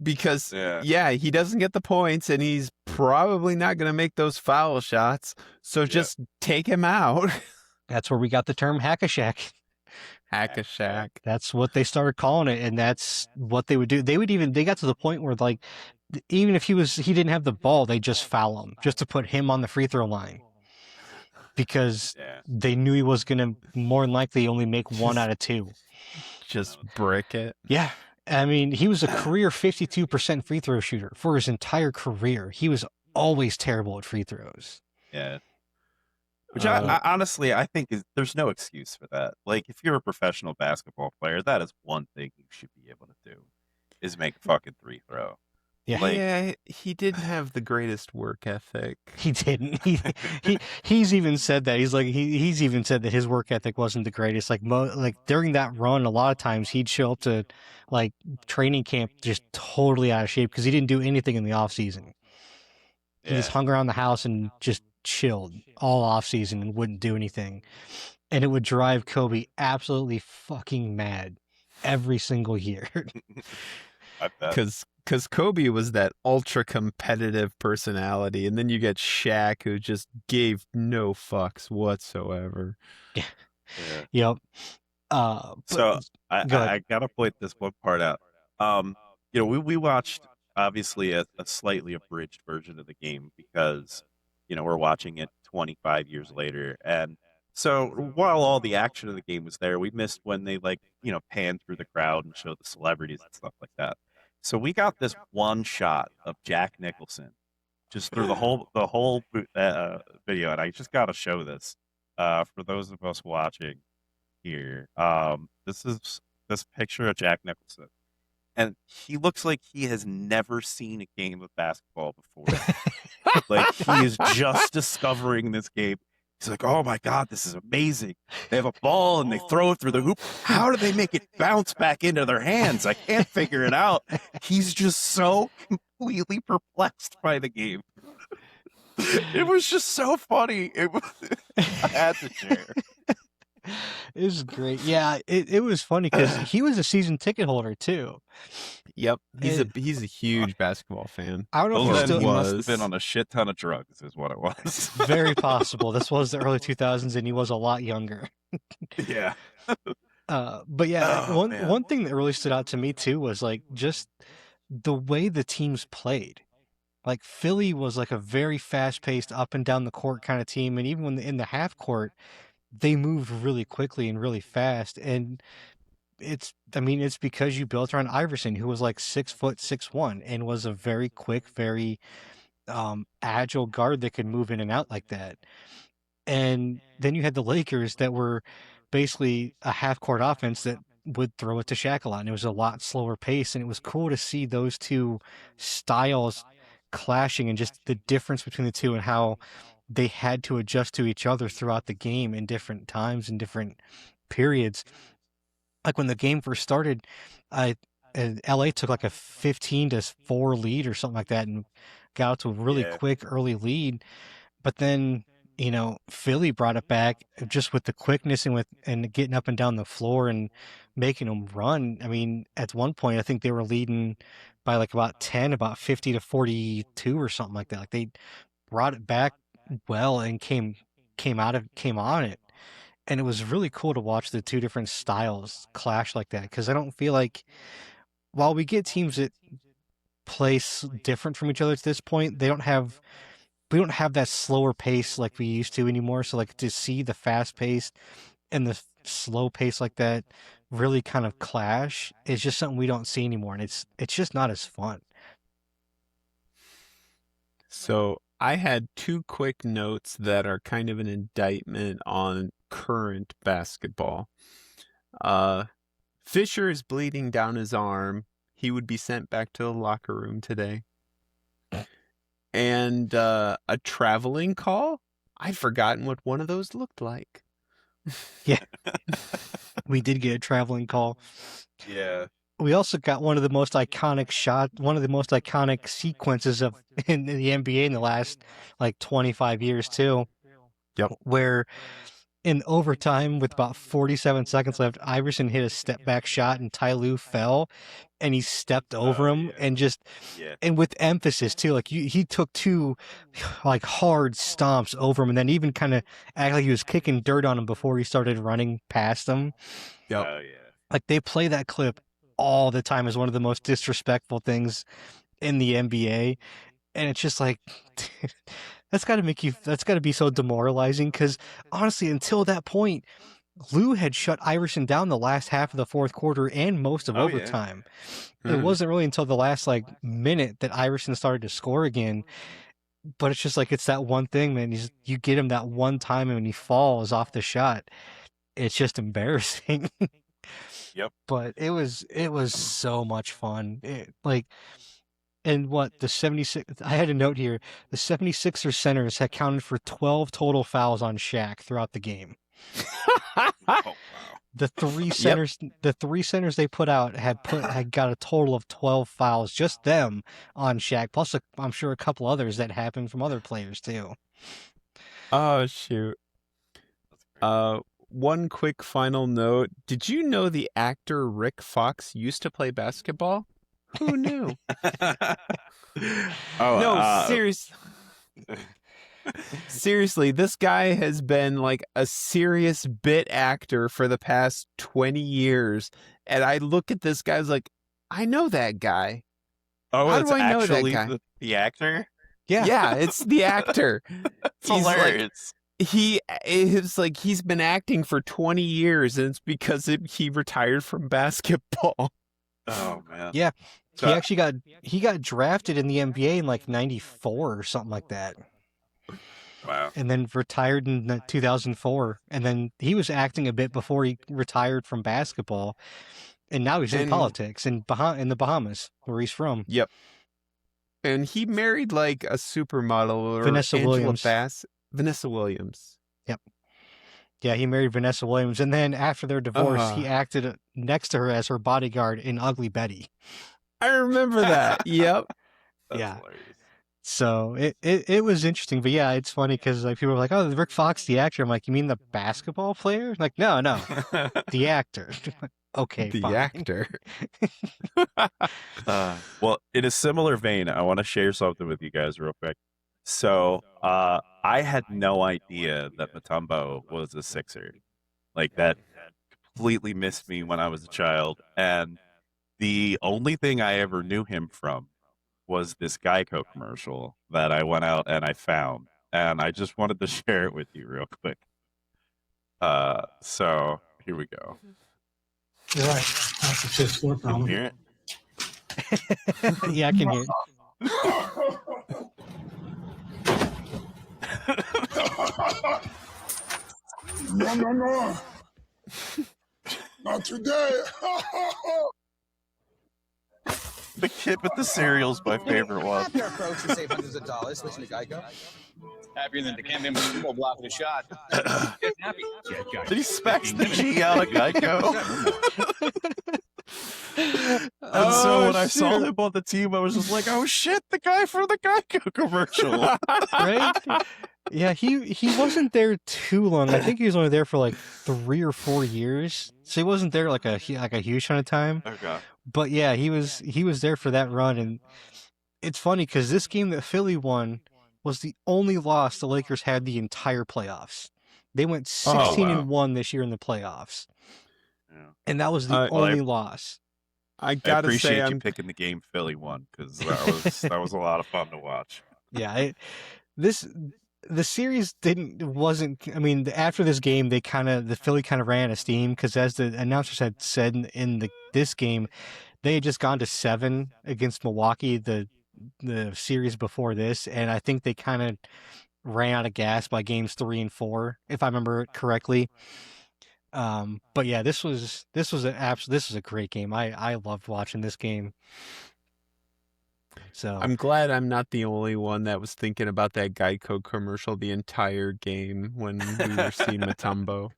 because Yeah. he doesn't get the points, and he's probably not going to make those foul shots. So just take him out. That's where we got the term hack-a-shack. Hack-a-shack. That's what they started calling it, and that's what they would do. They got to the point where, like, even if he didn't have the ball, they just foul him just to put him on the free throw line, because they knew he was going to more than likely only make 1 out of 2. Just brick it. Yeah. I mean, he was a career 52% free throw shooter for his entire career. He was always terrible at free throws. Yeah. Which I honestly, I think there's no excuse for that. Like, if you're a professional basketball player, that is one thing you should be able to do, is make a fucking free throw. Yeah. He didn't have the greatest work ethic. He didn't. He's even said that. He's even said that his work ethic wasn't the greatest. Like during that run, a lot of times he'd show up to like training camp just totally out of shape because he didn't do anything in the off season. He just hung around the house and just chilled all off season and wouldn't do anything. And it would drive Kobe absolutely fucking mad every single year. I bet. Because Kobe was that ultra competitive personality, and then you get Shaq, who just gave no fucks whatsoever. Yep. So I gotta point this one part out. We watched obviously a slightly abridged version of the game because we're watching it 25 years later, and so while all the action of the game was there, we missed when they pan through the crowd and show the celebrities and stuff like that. So we got this one shot of Jack Nicholson just through the whole video, and I just got to show this for those of us watching here. This is this picture of Jack Nicholson, and he looks like he has never seen a game of basketball before. Like, he is just discovering this game. He's like, oh my God, this is amazing. They have a ball and they throw it through the hoop. How do they make it bounce back into their hands? I can't figure it out. He's just so completely perplexed by the game. It was just so funny. I had to share. It was great. Yeah, it was funny because he was a season ticket holder too. Yep, he's a huge basketball fan. I don't know if he must have been on a shit ton of drugs, is what it was. Very possible. This was the early 2000s, and he was a lot younger. Yeah. But yeah, one thing that really stood out to me too was like just the way the teams played. Like, Philly was like a very fast-paced, up and down the court kind of team, and even when in the half court, they moved really quickly and really fast. And it's because you built around Iverson, who was like 6'6" and was a very quick, very agile guard that could move in and out like that. And then you had the Lakers that were basically a half-court offense that would throw it to Shaq a lot, and it was a lot slower pace, and it was cool to see those two styles clashing and just the difference between the two and how they had to adjust to each other throughout the game in different times and different periods. Like when the game first started, LA took like a 15-4 lead or something like that and got out to a really quick early lead. But then, Philly brought it back just with the quickness and getting up and down the floor and making them run. I mean, at one point, I think they were leading by like about 10, about 50-42 or something like that. Like, they brought it back well and came on it. And it was really cool to watch the two different styles clash like that, because I don't feel like, while we get teams that play different from each other at this point, we don't have that slower pace like we used to anymore. So like to see the fast pace and the slow pace like that really kind of clash is just something we don't see anymore, and it's just not as fun. So I had two quick notes that are kind of an indictment on current basketball. Fisher is bleeding down his arm. He would be sent back to the locker room today. And a traveling call? I'd forgotten what one of those looked like. Yeah. We did get a traveling call. Yeah. We also got one of the most iconic sequences in the NBA in the last like 25 years too. Yep. Where in overtime with about 47 seconds left, Iverson hit a step back shot and Ty Lue fell, and he stepped over him and just and with emphasis too. Like he took two like hard stomps over him, and then even kind of act like he was kicking dirt on him before he started running past him. Yep. Oh yeah. Like they play that clip all the time as one of the most disrespectful things in the NBA, and it's just like that's got to be so demoralizing because honestly, until that point, Lue had shut Iverson down the last half of the fourth quarter and most of overtime. It wasn't really until the last like minute that Iverson started to score again. But it's just like it's that one thing, man. You get him that one time, and when he falls off the shot, it's just embarrassing. Yep. But it was so much fun. And what the 76? I had a note here. The 76ers centers had counted for 12 total fouls on Shaq throughout the game. Oh, wow. The three centers they put out had got a total of 12 fouls, just them on Shaq. Plus, I'm sure a couple others that happened from other players too. Oh shoot. One quick final note. Did you know the actor Rick Fox used to play basketball? Who knew? Seriously. Seriously, this guy has been like a serious bit actor for the past 20 years. And I look at this guy, I was like, I know that guy. Oh, how it's do I know that actually guy? the actor? Yeah, it's the actor. It's hilarious. He's been acting for 20 years, and it's because he retired from basketball. Oh man. Yeah. So, He actually got drafted in the NBA in like 94 or something like that. wow. And then retired in 2004. And then he was acting a bit before he retired from basketball. And now he's in politics in the Bahamas, where he's from. Yep. And he married like a supermodel or Vanessa Angela Williams. Vanessa Williams. Yep. Yeah, he married Vanessa Williams. And then after their divorce, he acted next to her as her bodyguard in Ugly Betty. I remember that. Yep. That's Yeah. hilarious. So it was interesting, but yeah, it's funny because like people are like, "Oh, Rick Fox, the actor." I'm like, "You mean the basketball player?" Like, no, the actor. Okay, The fine. actor. Well, in a similar vein, I want to share something with you guys real quick. So, I had no idea that Mutombo was a Sixer. Like that completely missed me when I was a child, and the only thing I ever knew him from was this Geico commercial that I went out and I found, and I just wanted to share it with you real quick. So here we go. You're right. That's a fifth floor Can you problem. hear it? Yeah, I can hear. No. Not today. The kid with the cereal's my favorite one. Happy our folks to save hundreds of dollars switching to Geico. Happier than the campaign will block the shot. Get happy. Did he smacks the G out of Geico? And so when I saw him on the team, I was just like, "Oh shit, the guy from the Geico commercial!" Right? Yeah, he wasn't there too long. I think he was only there for like 3 or 4 years, so he wasn't there like a huge ton of time. Okay. But yeah, he was there for that run, and it's funny because this game that Philly won was the only loss the Lakers had the entire playoffs. They went 16-1 this year in the playoffs, and that was the only loss. I gotta appreciate say, you picking the game Philly won because that was a lot of fun to watch. Yeah, the series wasn't. I mean, after this game, the Philly kind of ran out of steam because, as the announcers had said in this game, they had just gone to 7 against Milwaukee the series before this, and I think they kind of ran out of gas by games 3 and 4, if I remember it correctly. But yeah, this was a great game. I loved watching this game. So I'm glad I'm not the only one that was thinking about that Geico commercial the entire game when we were seeing Mutombo.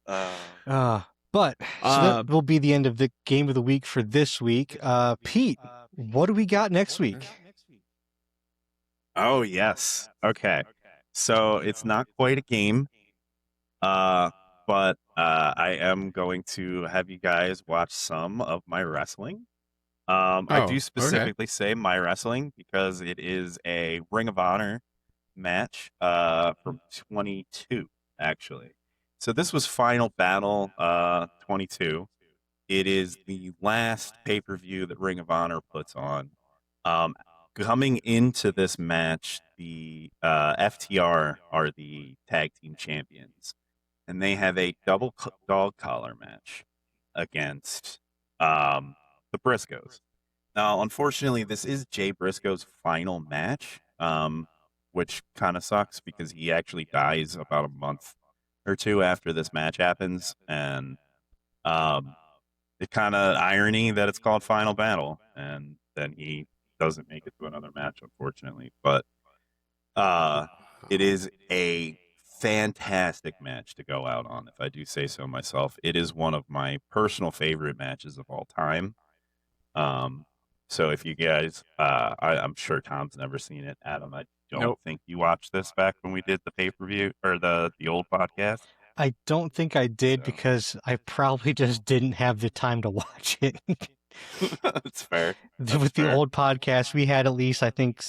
But that will be the end of the game of the week for this week. Pete, what do we got next week? Oh yes. Okay. So it's not quite a game. But I am going to have you guys watch some of my wrestling. I do okay. specifically say my wrestling because it is a Ring of Honor match from 22, actually. So this was Final Battle 22. It is the last pay-per-view that Ring of Honor puts on. Um, Coming into this match, the FTR are the tag team champions, and they have a dog collar match against the Briscoes. Now, unfortunately, this is Jay Briscoe's final match, which kind of sucks because he actually dies about a month or two after this match happens, and um, it kind of irony that it's called Final Battle, and then he doesn't make it to another match, unfortunately. But it is a fantastic match to go out on, if I do say so myself. It is one of my personal favorite matches of all time. So if you guys, I'm sure Tom's never seen it. Adam, I don't Nope. think you watched this back when we did the pay-per-view or the old podcast. I don't think I did So. because I probably just didn't have the time to watch it. That's fair. With the old podcast, we had at least, I think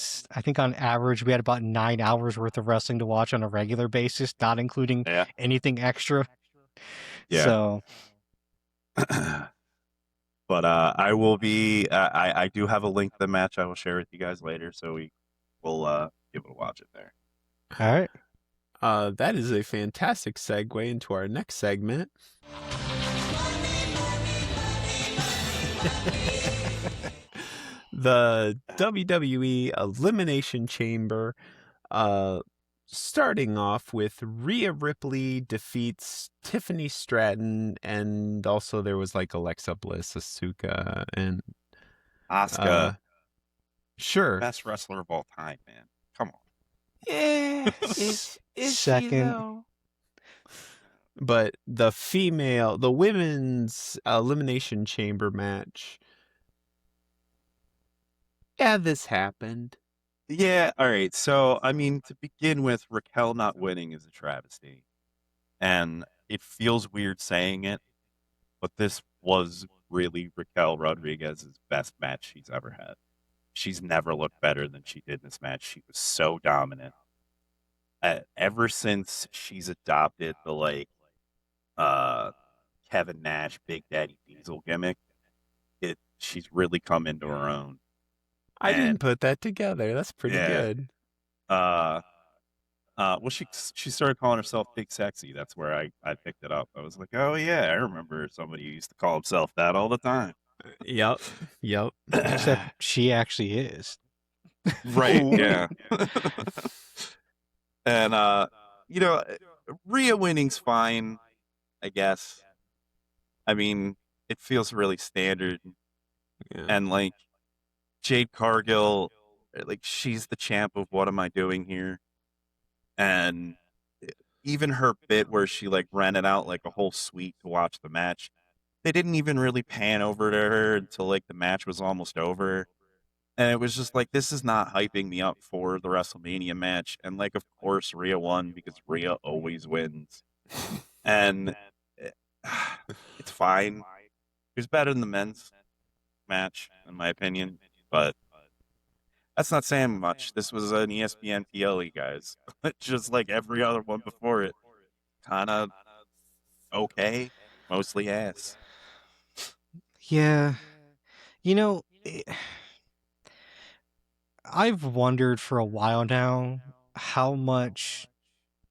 on average, we had about 9 hours worth of wrestling to watch on a regular basis, not including Yeah. anything extra. Yeah. So, but I will be. I do have a link to the match. I will share with you guys later, so we will be able to watch it there. all right. That is a fantastic segue into our next segment. The WWE Elimination Chamber, starting off with Rhea Ripley defeats Tiffany Stratton, and also there was like Alexa Bliss, Asuka, and Asuka, sure. best wrestler of all time, man. Come on. Yeah, is Second. she though? But the women's Elimination Chamber match. Yeah, this happened. Yeah, all right. So, I mean, to begin with, Raquel not winning is a travesty. And it feels weird saying it, but this was really Raquel Rodriguez's best match she's ever had. She's never looked better than she did in this match. She was so dominant. Ever since she's adopted the Kevin Nash, Big Daddy Diesel gimmick, she's really come into her own. I didn't put that together. That's pretty good. Well, she started calling herself Big Sexy. That's where I picked it up. I was like, oh yeah, I remember somebody who used to call himself that all the time. Yep. Except she actually is. Right. Yeah. And Rhea winning's fine, I guess. I mean, it feels really standard. Yeah. And like Jade Cargill, like she's the champ of What Am I Doing Here? And even her bit where she like rented out like a whole suite to watch the match, they didn't even really pan over to her until like the match was almost over. And it was just like, this is not hyping me up for the WrestleMania match. And like, of course, Rhea won because Rhea always wins. And it's fine. It was better than the men's match, in my opinion. But that's not saying much. This was an ESPN PLE, guys. Just like every other one before it. Kind of okay. Mostly ass. Yeah. I've wondered for a while now how much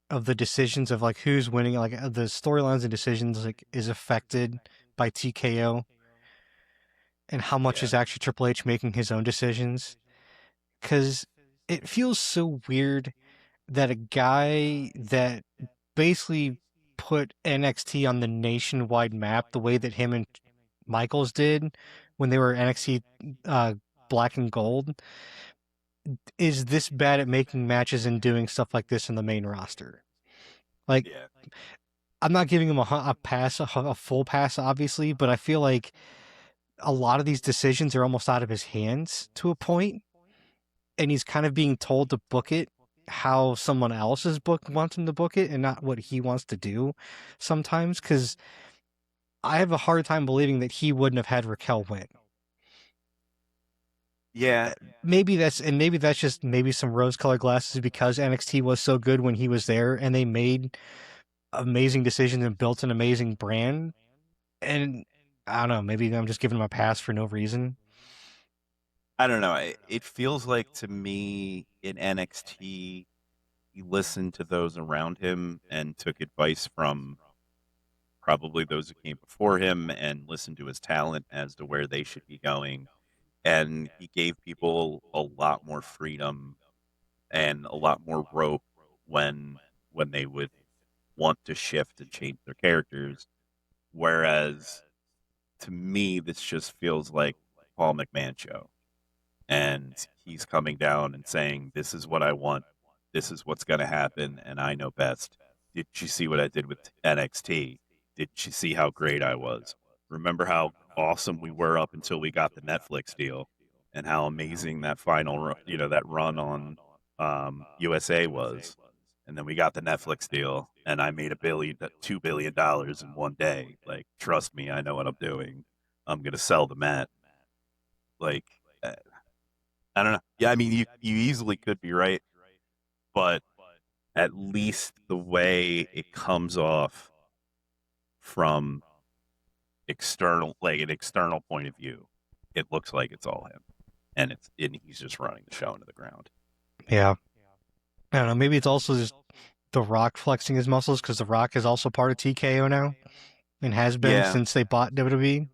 of the decisions of like who's winning, like the storylines and decisions, like is affected by TKO, and how much is actually Triple H making his own decisions. Because it feels so weird that a guy that basically put NXT on the nationwide map the way that him and Michaels did when they were NXT Black and Gold is this bad at making matches and doing stuff like this in the main roster. Like, I'm not giving him a pass, a full pass, obviously, but I feel like a lot of these decisions are almost out of his hands to a point, and he's kind of being told to book it how someone else's book wants him to book it and not what he wants to do sometimes, because I have a hard time believing that he wouldn't have had Raquel win. Yeah, Maybe that's just maybe some rose-colored glasses because NXT was so good when he was there and they made amazing decisions and built an amazing brand. And I don't know, maybe I'm just giving him a pass for no reason. I don't know. It feels like to me in NXT, he listened to those around him and took advice from probably those who came before him and listened to his talent as to where they should be going. And he gave people a lot more freedom and a lot more rope when they would want to shift and change their characters. Whereas to me, this just feels like Paul McMahon show. And he's coming down and saying, "This is what I want. This is what's going to happen, and I know best. Did you see what I did with NXT? Did you see how great I was? Remember how awesome we were up until we got the Netflix deal, and how amazing that final, that run on USA was. And then we got the Netflix deal, and I made $2 billion in one day. Like, trust me, I know what I'm doing. I'm gonna sell the mat. Like, I don't know. Yeah, I mean, you easily could be right, but at least the way it comes off from an external point of view, it looks like it's all him, and he's just running the show into the ground. Yeah. I don't know, maybe it's also just The Rock flexing his muscles because The Rock is also part of TKO now and has been since they bought WWE.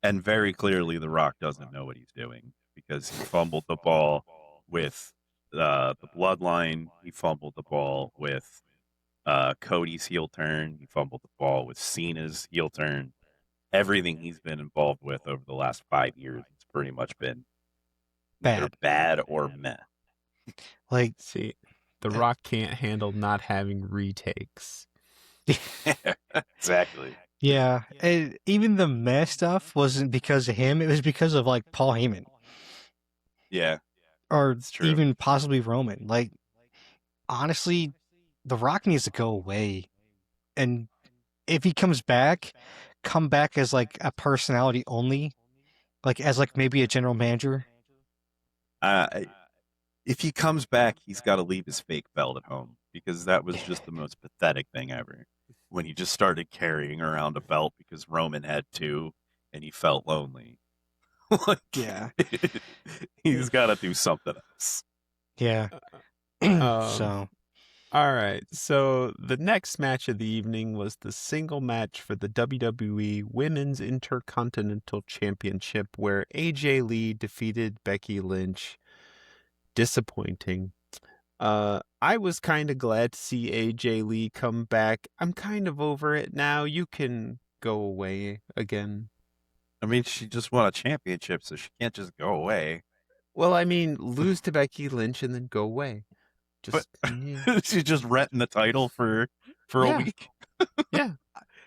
And very clearly, The Rock doesn't know what he's doing because he fumbled the ball with the Bloodline. He fumbled the ball with Cody's heel turn. He fumbled the ball with Cena's heel turn. Everything he's been involved with over the last 5 years has pretty much been either bad or meh. Like, see, The Rock can't handle not having retakes. Exactly. Yeah, and even the meh stuff wasn't because of him. It was because of, like, Paul Heyman. Yeah. Or It's true. even possibly Roman. Like, honestly, The Rock needs to go away. And if he comes back, come back as, like, a personality only. Like, as, like, maybe a general manager. If he comes back, he's got to leave his fake belt at home because that was just the most pathetic thing ever. When he just started carrying around a belt because Roman had to and he felt lonely. Like, Yeah. He's got to do something else. Yeah. So. All right. So the next match of the evening was the single match for the WWE Women's Intercontinental Championship where AJ Lee defeated Becky Lynch. Disappointing. I was kind of glad to see AJ Lee come back. I'm kind of over it now. You can go away again. I mean, she just won a championship, so she can't just go away. Well, I mean, lose to Becky Lynch and then go away. She's just renting the title for a week. Yeah.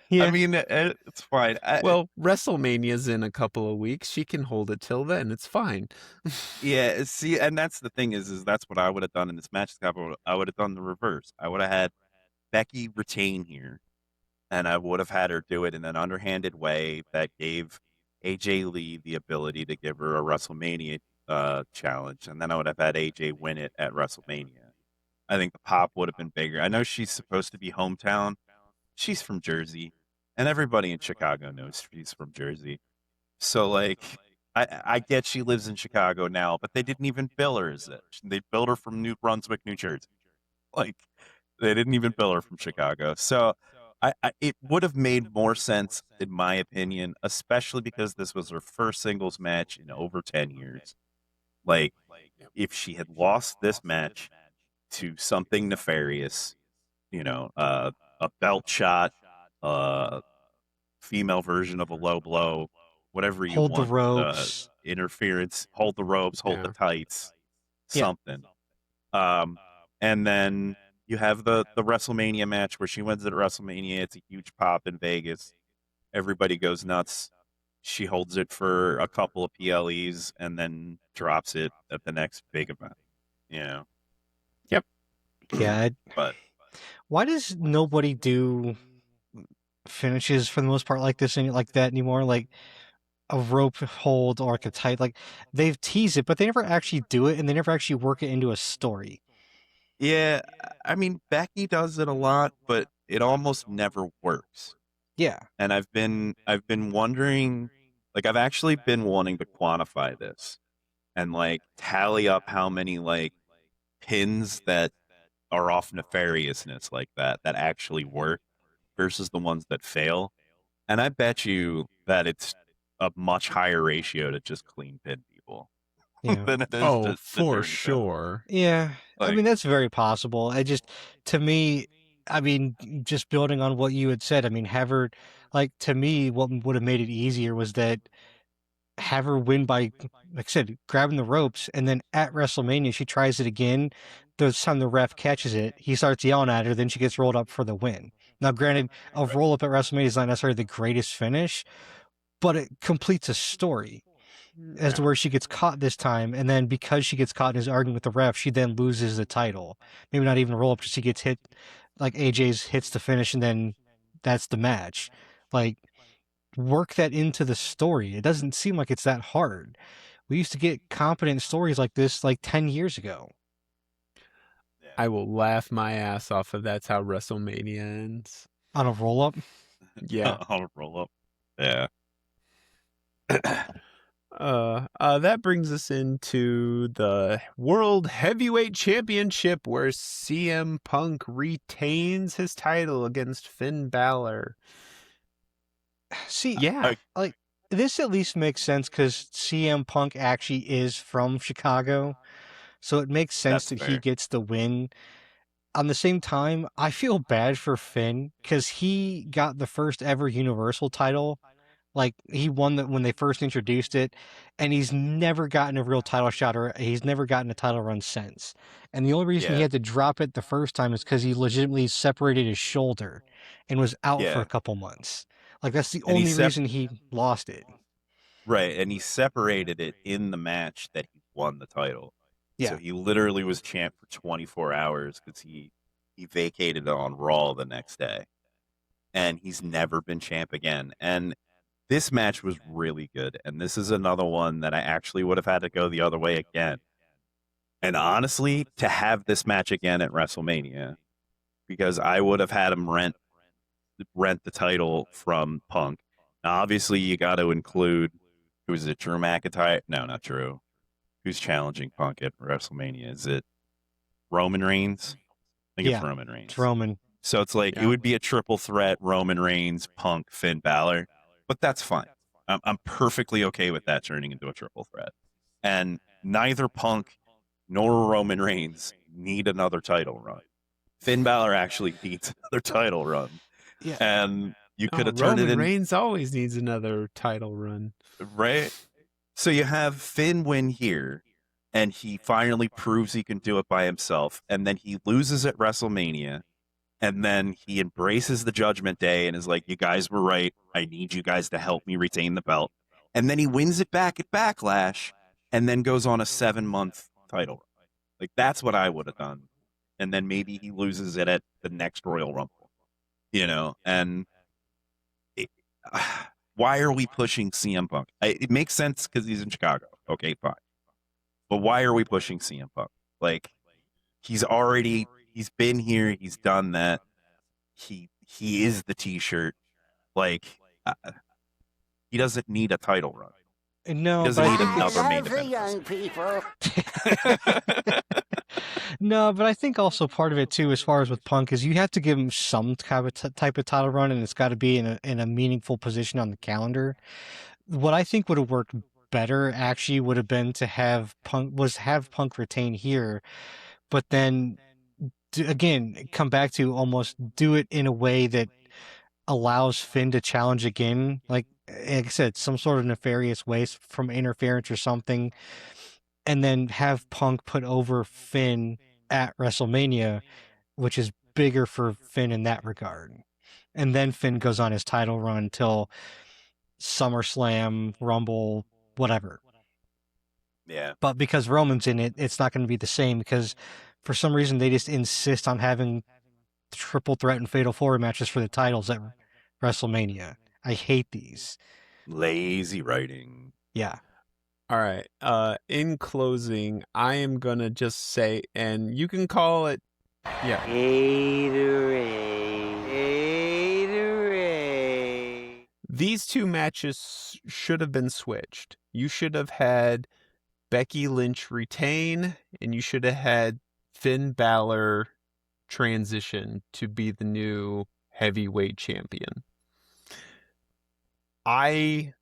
Yeah. I mean, it's fine. Well, WrestleMania's in a couple of weeks. She can hold it till then. It's fine. Yeah, see, and that's the thing is that's what I would have done in this match. I would have done the reverse. I would have had Becky retain here, and I would have had her do it in an underhanded way that gave AJ Lee the ability to give her a WrestleMania challenge, and then I would have had AJ win it at WrestleMania. I think the pop would have been bigger. I know she's supposed to be hometown. She's from Jersey, and everybody in Chicago knows she's from Jersey. So, like, I get she lives in Chicago now, but they didn't even bill her as it. They billed her from New Brunswick, New Jersey. Like, they didn't even bill her from Chicago. So, it would have made more sense, in my opinion, especially because this was her first singles match in over 10 years. Like, if she had lost this match to something nefarious, a belt shot, female version of a low blow, whatever you hold want. The ropes. Interference, hold the ropes, hold the tights, something. And then you have the WrestleMania match where she wins at WrestleMania. It's a huge pop in Vegas. Everybody goes nuts. She holds it for a couple of PLEs and then drops it at the next big event. Yep. Yeah. But Why does nobody do finishes for the most part like this and like that anymore? Like a rope hold or like a tight, like they've teased it, but they never actually do it and they never actually work it into a story. yeah, I mean, Becky does it a lot, but it almost never works. Yeah. And I've been wondering, like, I've actually been wanting to quantify this and like tally up how many like pins that are off nefariousness like that actually work versus the ones that fail. And I bet you that it's a much higher ratio to just clean pin people Yeah. than it is Oh, to for dirty pin. sure. Yeah. I Like- mean, that's very possible. I just, to me, I mean, just building on what you had said, I mean, have her, like, to me, what would have made it easier was that have her win by, like I said, grabbing the ropes, and then at WrestleMania, she tries it again. This time the ref catches it, he starts yelling at her, then she gets rolled up for the win. Now, granted, a roll up at WrestleMania is not necessarily the greatest finish, but it completes a story as to where she gets caught this time, and then because she gets caught in his argument with the ref, she then loses the title. Maybe not even a roll up, just she gets hit, like AJ's hits the finish, and then that's the match. Like, work that into the story. It doesn't seem like it's that hard. We used to get competent stories like this like 10 years ago. I will laugh my ass off if that's how WrestleMania ends. On a roll up? Yeah. On a roll up. Yeah. That brings us into the World Heavyweight Championship where CM Punk retains his title against Finn Bálor. See, Yeah. like, this at least makes sense because CM Punk actually is from Chicago. So it makes sense That's that he fair. gets the win. On the same time, I feel bad for Finn because he got the first ever Universal title. Like, he won that when they first introduced it, and he's never gotten a real title shot, or he's never gotten a title run since. And the only reason he Yeah. had to drop it the first time is because he legitimately separated his shoulder and was out for Yeah. a couple months. Like, that's the And he only reason he lost it. Right, and he separated it in the match that he won the title. Yeah. So he literally was champ for 24 hours because he vacated on Raw the next day. And he's never been champ again. And this match was really good. And this is another one that I actually would have had to go the other way again. And honestly, to have this match again at WrestleMania, because I would have had him rent the title from Punk. Now, obviously, you got to include, who's it, Drew McIntyre? No, not Drew. Who's challenging Punk at WrestleMania? Is it Roman Reigns? I think it's Roman Reigns. It's Roman. So it's like, it would be a triple threat, Roman Reigns, Punk, Finn Bálor. But that's fine. I'm perfectly okay with that turning into a triple threat. And neither Punk nor Roman Reigns need another title run. Finn Bálor actually needs another title run. Yeah. And you could have turned Roman it in. Reigns always needs another title run. Right? So you have Finn win here, and he finally proves he can do it by himself, and then he loses at WrestleMania, and then he embraces the Judgment Day and is like, you guys were right. I need you guys to help me retain the belt. And then he wins it back at Backlash, and then goes on a 7-month title run. Like, that's what I would have done. And then maybe he loses it at the next Royal Rumble. You know, and why are we pushing CM Punk? It makes sense because he's in Chicago. Okay, fine. But why are we pushing CM Punk? Like, he's been here. He's done that. He is the T-shirt. Like, he doesn't need a title run. No, He doesn't but need I another main the event. young people. No, but I think also part of it too, as far as with Punk, is you have to give him some type of title run, and it's got to be in a meaningful position on the calendar. What I think would have worked better actually would have been to have Punk retain here, but then again come back to almost do it in a way that allows Finn to challenge again, like I said, some sort of nefarious ways from interference or something, and then have Punk put over Finn at WrestleMania, which is bigger for Finn in that regard. And then Finn goes on his title run till SummerSlam, Rumble, whatever. Yeah. But because Roman's in it, it's not going to be the same because for some reason they just insist on having triple threat and fatal four matches for the titles at WrestleMania. I hate these. Lazy writing. Yeah. All right. In closing, I am gonna just say, and you can call it, yeah. These two matches should have been switched. You should have had Becky Lynch retain, and you should have had Finn Bálor transition to be the new heavyweight champion. I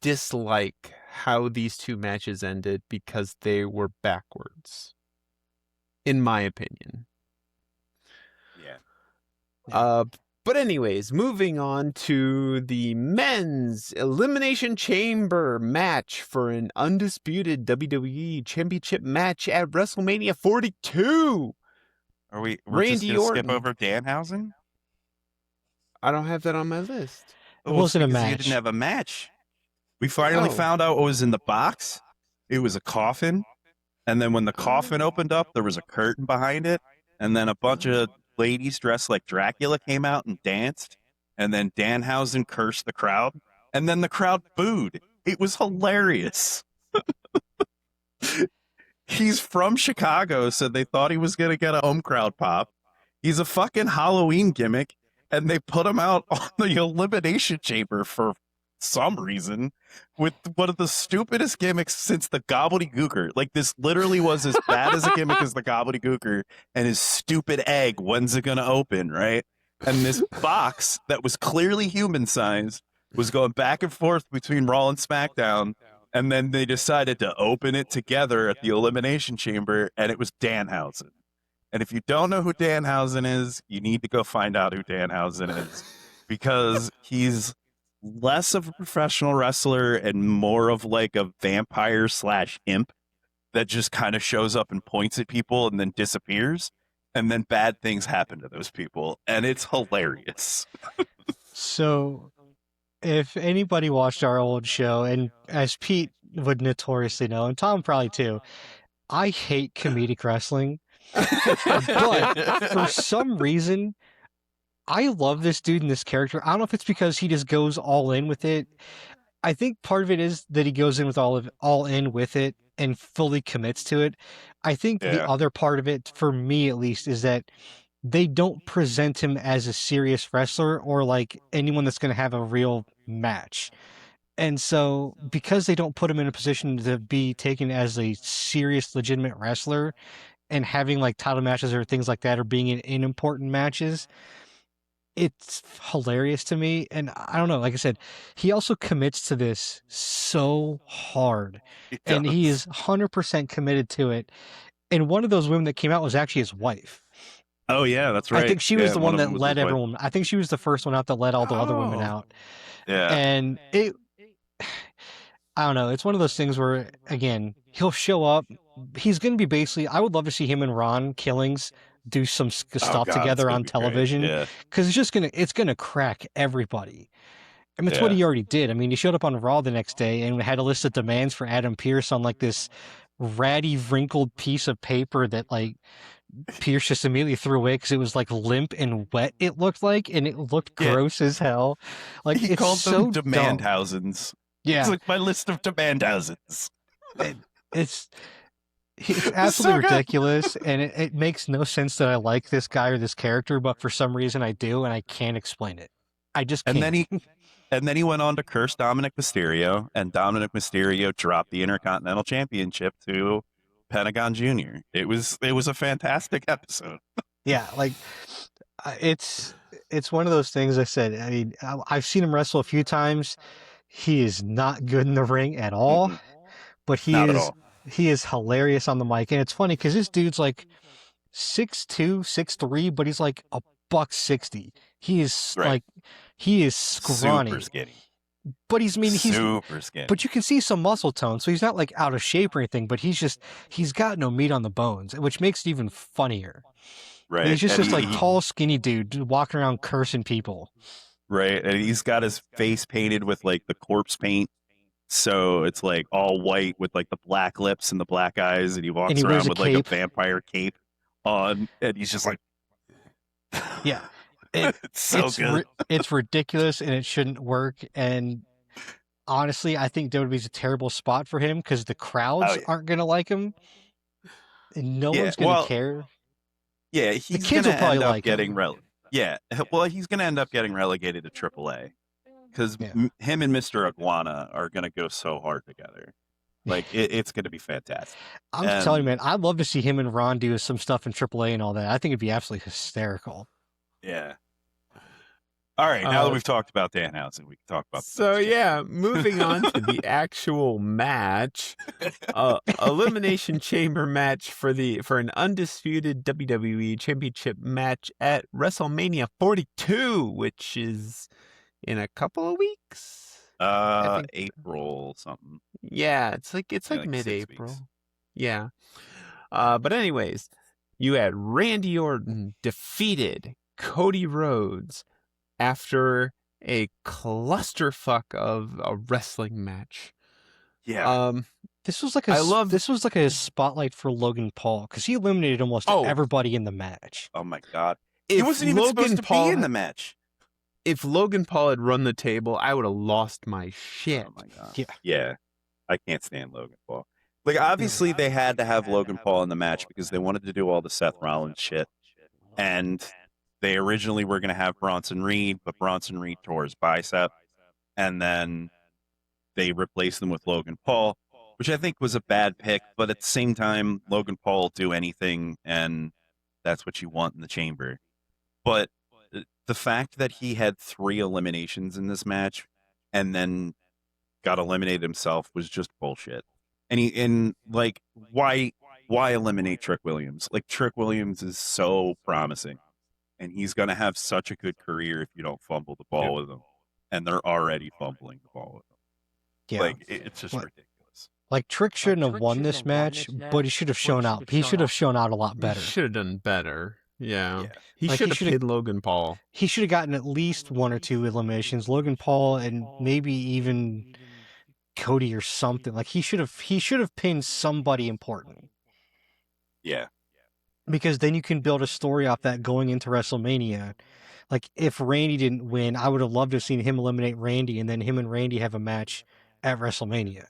dislike how these two matches ended because they were backwards, in my opinion. Yeah. But anyways, moving on to the men's Elimination Chamber match for an undisputed WWE Championship match at WrestleMania 42. We're Randy just gonna Orton. skip over Danhausen? I don't have that on my list. It wasn't a because match. You didn't have a match. We finally Oh. found out what was in the box. It was a coffin. And then when the coffin opened up, there was a curtain behind it. And then a bunch of ladies dressed like Dracula came out and danced. And then Danhausen cursed the crowd. And then the crowd booed. It was hilarious. He's from Chicago, so they thought he was going to get a home crowd pop. He's a fucking Halloween gimmick. And they put him out on the Elimination Chamber for some reason with one of the stupidest gimmicks since the Gobbledygooker. Like, this literally was as bad as a gimmick as the Gobbledygooker and his stupid egg. When's it going to open, right? And this box that was clearly human-sized was going back and forth between Raw and SmackDown, and then they decided to open it together at the Elimination Chamber, and it was Danhausen. And if you don't know who Danhausen is, you need to go find out who Danhausen is, because he's less of a professional wrestler and more of like a vampire / imp that just kind of shows up and points at people and then disappears. And then bad things happen to those people. And it's hilarious. So, if anybody watched our old show, and as Pete would notoriously know, and Tom probably too, I hate comedic wrestling. But for some reason, I love this dude and this character. I don't know if it's because he just goes all in with it. I think part of it is that he goes in with all in with it and fully commits to it. I think the other part of it, for me at least, is that they don't present him as a serious wrestler or like anyone that's going to have a real match. And so, because they don't put him in a position to be taken as a serious, legitimate wrestler and having like title matches or things like that or being in important matches, it's hilarious to me. And I don't know, like I said, he also commits to this so hard. And he is 100% committed to it. And one of those women that came out was actually his wife. Oh, yeah, that's right. I think she was the one that was led his wife. everyone. I think she was the first one out that led all the other women out. Yeah. And I don't know. It's one of those things where, again, he'll show up. He's going to be basically, I would love to see him and Ron Killings do some stuff together on television. Because it's going to crack everybody. I mean, it's what he already did. I mean, he showed up on Raw the next day and had a list of demands for Adam Pearce on like this ratty, wrinkled piece of paper that like Pearce just immediately threw away because it was like limp and wet, it looked like, and it looked gross as hell. Like, he it's called so them dumb. Demandhausens. Yeah. It's like my list of Demandhausens. It's absolutely ridiculous, and it makes no sense that I like this guy or this character, but for some reason I do, and I can't explain it. I just can't. And then he went on to curse Dominic Mysterio, and Dominic Mysterio dropped the Intercontinental Championship to Pentagon Jr. It was a fantastic episode. Yeah, like it's one of those things. I said, I mean, I've seen him wrestle a few times. He is not good in the ring at all, but he is hilarious on the mic. And it's funny because this dude's like 6'2", 6'3", but he's like $160. He is like, he is scrawny. Super skinny. But he's super skinny. But you can see some muscle tone, so he's not like out of shape or anything, but he's got no meat on the bones, which makes it even funnier. Right. And he's just this like tall, skinny dude walking around cursing people. Right. And he's got his face painted with like the corpse paint So it's like all white with like the black lips and the black eyes, and he walks he wears around a with like a cape. vampire cape on, and he's just like, Yeah. it's so good. It's ridiculous, and it shouldn't work. And honestly, I think WWE's a terrible spot for him because the crowds aren't going to like him, and no one's going to care. Yeah, The he's kids gonna will probably end up like getting him. Yeah, well, he's gonna end up getting relegated to AAA because him and Mr. Iguana are gonna go so hard together. Like it's gonna be fantastic. I'm just telling you, man. I'd love to see him and Ron do some stuff in AAA and all that. I think it'd be absolutely hysterical. Yeah. All right, now that we've talked about Danhausen, we can talk about. So yeah, moving on to the actual match, Elimination Chamber match for an undisputed WWE Championship match at WrestleMania 42, which is in a couple of weeks. April something. Yeah, it's like mid-April. Yeah. But anyways, you had Randy Orton defeated Cody Rhodes after a clusterfuck of a wrestling match. Yeah. This was like a spotlight for Logan Paul because he eliminated almost everybody in the match. Oh my God. He wasn't even supposed to be in the match. If Logan Paul had run the table, I would have lost my shit. Oh my God. Yeah. I can't stand Logan Paul. Like, obviously, they had to have Logan Paul in the match because they wanted to do all the Seth Rollins shit. And they originally were going to have Bronson Reed, but Bronson Reed tore his bicep. And then they replaced them with Logan Paul, which I think was a bad pick. But at the same time, Logan Paul will do anything, and that's what you want in the chamber. But the fact that he had 3 eliminations in this match and then got eliminated himself was just bullshit. And why eliminate Trick Williams? Like, Trick Williams is so promising, and he's going to have such a good career if you don't fumble the ball with him. And they're already fumbling the ball with him. Yeah. Like, it's just ridiculous. Like, Trick shouldn't have won this match, but he should have shown out. He should have shown out a lot better. He should have done better. Yeah. He should have pinned Logan Paul. He should have gotten at least 1 or 2 eliminations. Logan Paul and maybe even Cody or something. Like, he should have pinned somebody important. Yeah. Because then you can build a story off that going into WrestleMania. Like, if Randy didn't win, I would have loved to have seen him eliminate Randy and then him and Randy have a match at WrestleMania.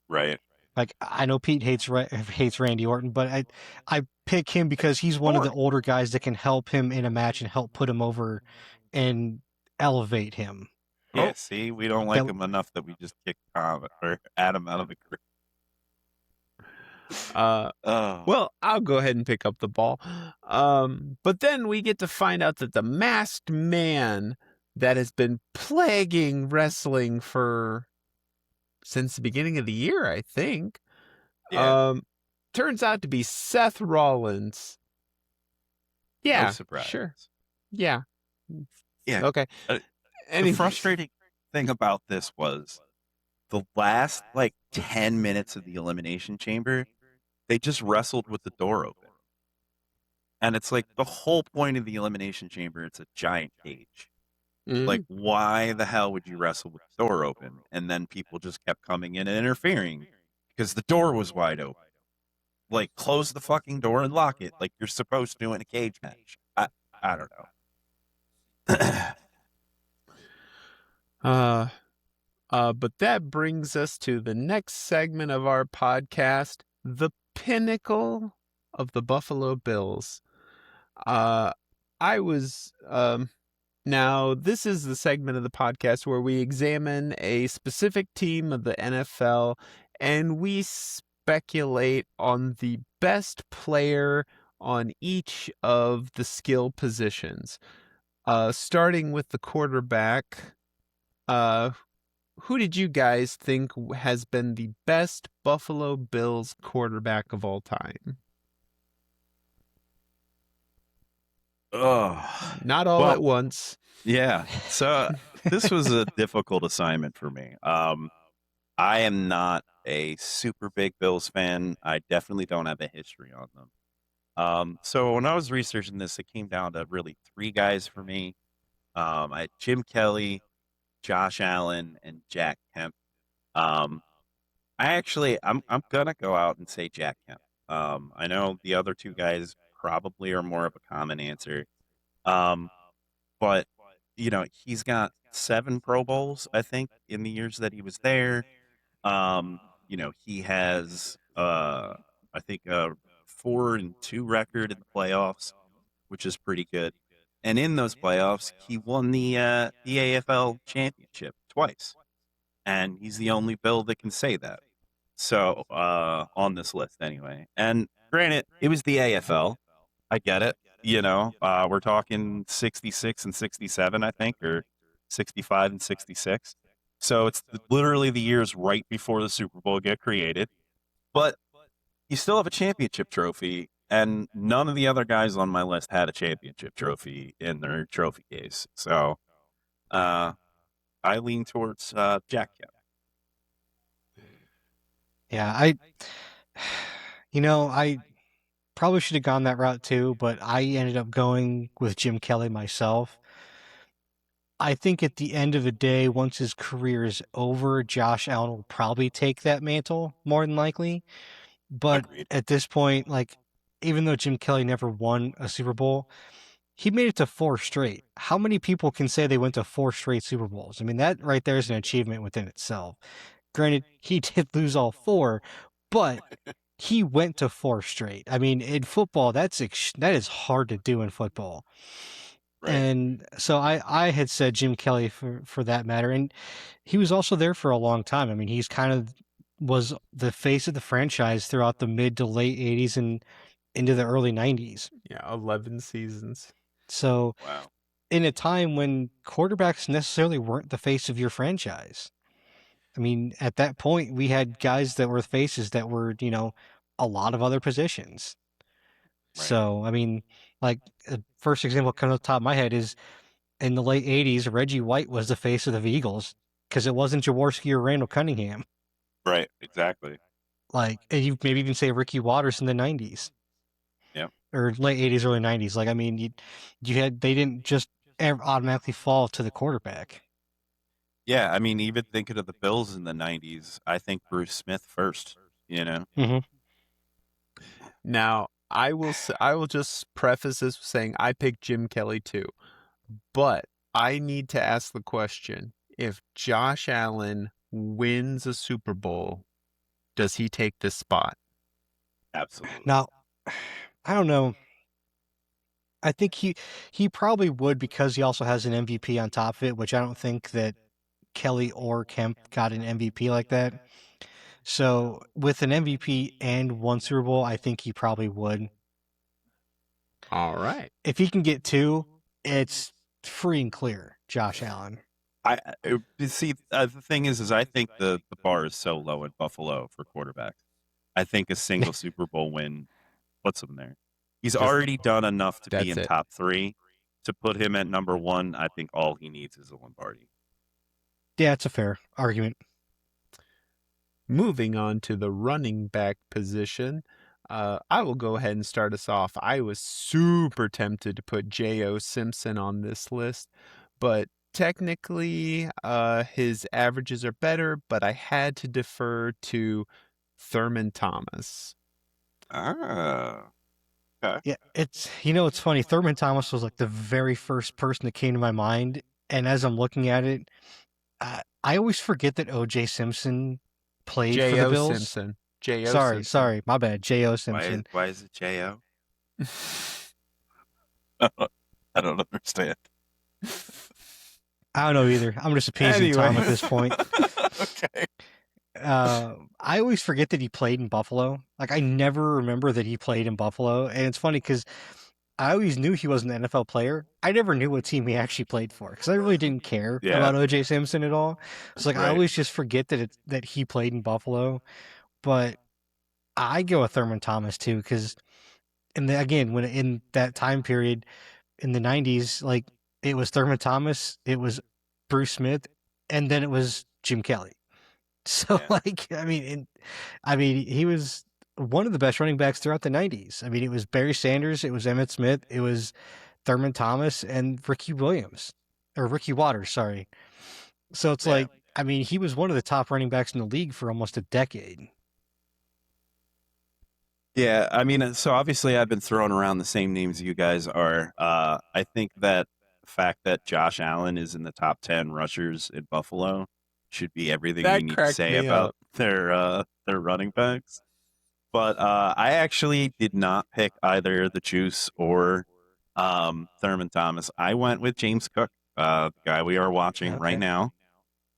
Right. Like, I know Pete hates Randy Orton, but I pick him because he's one of the older guys that can help him in a match and help put him over and elevate him. Yeah, see, we don't like him enough that we just kicked Tom or Adam out of the group. Well, I'll go ahead and pick up the ball. But then we get to find out that the masked man that has been plaguing wrestling since the beginning of the year, I think, turns out to be Seth Rollins. Yeah, no surprise. Sure. Yeah. Yeah. Okay. The frustrating thing about this was the last 10 minutes of the Elimination Chamber, they just wrestled with the door open. And it's like the whole point of the Elimination Chamber, it's a giant cage. Mm-hmm. Like, why the hell would you wrestle with the door open? And then people just kept coming in and interfering because the door was wide open. Like, close the fucking door and lock it like you're supposed to in a cage match. I don't know. But that brings us to the next segment of our podcast, the pinnacle of the Buffalo Bills. Now, this is the segment of the podcast where we examine a specific team of the NFL and we speculate on the best player on each of the skill positions. Starting with the quarterback, who did you guys think has been the best Buffalo Bills quarterback of all time? Not all at once. Yeah. So this was a difficult assignment for me. I am not a super big Bills fan. I definitely don't have a history on them. So when I was researching this, it came down to really 3 guys for me. I had Jim Kelly, Josh Allen, and Jack Kemp. I'm gonna go out and say Jack Kemp. I know the other two guys probably are more of a common answer. Um, but he's got 7 Pro Bowls, I think, in the years that he was there. He has I think a 4-2 record in the playoffs, which is pretty good. And in those playoffs, he won the AFL championship twice. And he's the only Bill that can say that. So, on this list anyway. And granted, it was the AFL. I get it. We're talking 66 and 67, I think, or 65 and 66. So it's literally the years right before the Super Bowl get created. But you still have a championship trophy, and none of the other guys on my list had a championship trophy in their trophy case. So I lean towards Jack Kemp. Yeah, I probably should have gone that route too, but I ended up going with Jim Kelly myself. I think at the end of the day, once his career is over, Josh Allen will probably take that mantle, more than likely. But Agreed. at this point, like, even though Jim Kelly never won a Super Bowl, he made it to 4 straight. How many people can say they went to 4 straight Super Bowls? I mean, that right there is an achievement within itself. Granted, he did lose all 4, but he went to 4 straight. I mean, in football, that is hard to do in football. Right. And so I had said Jim Kelly for that matter, and he was also there for a long time. I mean, he's kind of was the face of the franchise throughout the mid to late 80s and into the early 90s. Yeah, 11 seasons. So Wow. in a time when quarterbacks necessarily weren't the face of your franchise. I mean, at that point, we had guys that were faces that were, a lot of other positions. Right. So, I mean, like, first example coming off the top of my head is in the late 80s, Reggie White was the face of the Eagles because it wasn't Jaworski or Randall Cunningham. Right, exactly. Like, and you maybe even say Ricky Waters in the 90s. Yep. Or late 80s, early 90s. Like, I mean, they didn't just automatically fall to the quarterback. Yeah, I mean, even thinking of the Bills in the 90s, I think Bruce Smith first, Mm-hmm. Now, I will just preface this with saying I picked Jim Kelly too. But I need to ask the question, if Josh Allen wins a Super Bowl, does he take this spot? Absolutely. Now, I don't know. I think he probably would because he also has an MVP on top of it, which I don't think that Kelly or Kemp got an MVP like that. So with an MVP and 1 Super Bowl, I think he probably would. All right. If he can get 2, it's free and clear, Josh Allen. See, the thing is I think the bar is so low in Buffalo for quarterbacks. I think a single Super Bowl win puts him there. He's already done enough to be in top 3. To put him at number 1, I think all he needs is a Lombardi. Yeah, it's a fair argument. Moving on to the running back position, I will go ahead and start us off. I was super tempted to put J.O. Simpson on this list, but technically his averages are better, but I had to defer to Thurman Thomas. Ah. Okay. Yeah, it's funny. Thurman Thomas was like the very first person that came to my mind, and as I'm looking at it, I always forget that O.J. Simpson played for the Bills. Simpson. J.O. Sorry, Simpson. my bad. J.O. Simpson. Why is it J.O.? I don't understand. I don't know either. I'm just appeasing Tom at this point. Okay. I always forget that he played in Buffalo. Like, I never remember that he played in Buffalo. And it's funny because I always knew he was an NFL player. I never knew what team he actually played for because I really didn't care about O.J. Simpson at all. It's like, I always just forget that he played in Buffalo. But I go with Thurman Thomas too because, again, when in that time period in the 90s, like, it was Thurman Thomas, it was Bruce Smith, and then it was Jim Kelly. So, he was one of the best running backs throughout the 90s. I mean, it was Barry Sanders, it was Emmitt Smith, it was Thurman Thomas, and Ricky Waters, sorry. So it's like, I mean, he was one of the top running backs in the league for almost a decade. Yeah, I mean, so obviously I've been throwing around the same names you guys are. I think that the fact that Josh Allen is in the top 10 rushers in Buffalo should be everything you That need to cracked say me about up. their running backs. But I actually did not pick either the Juice or Thurman Thomas. I went with James Cook, the guy we are watching right Okay. now.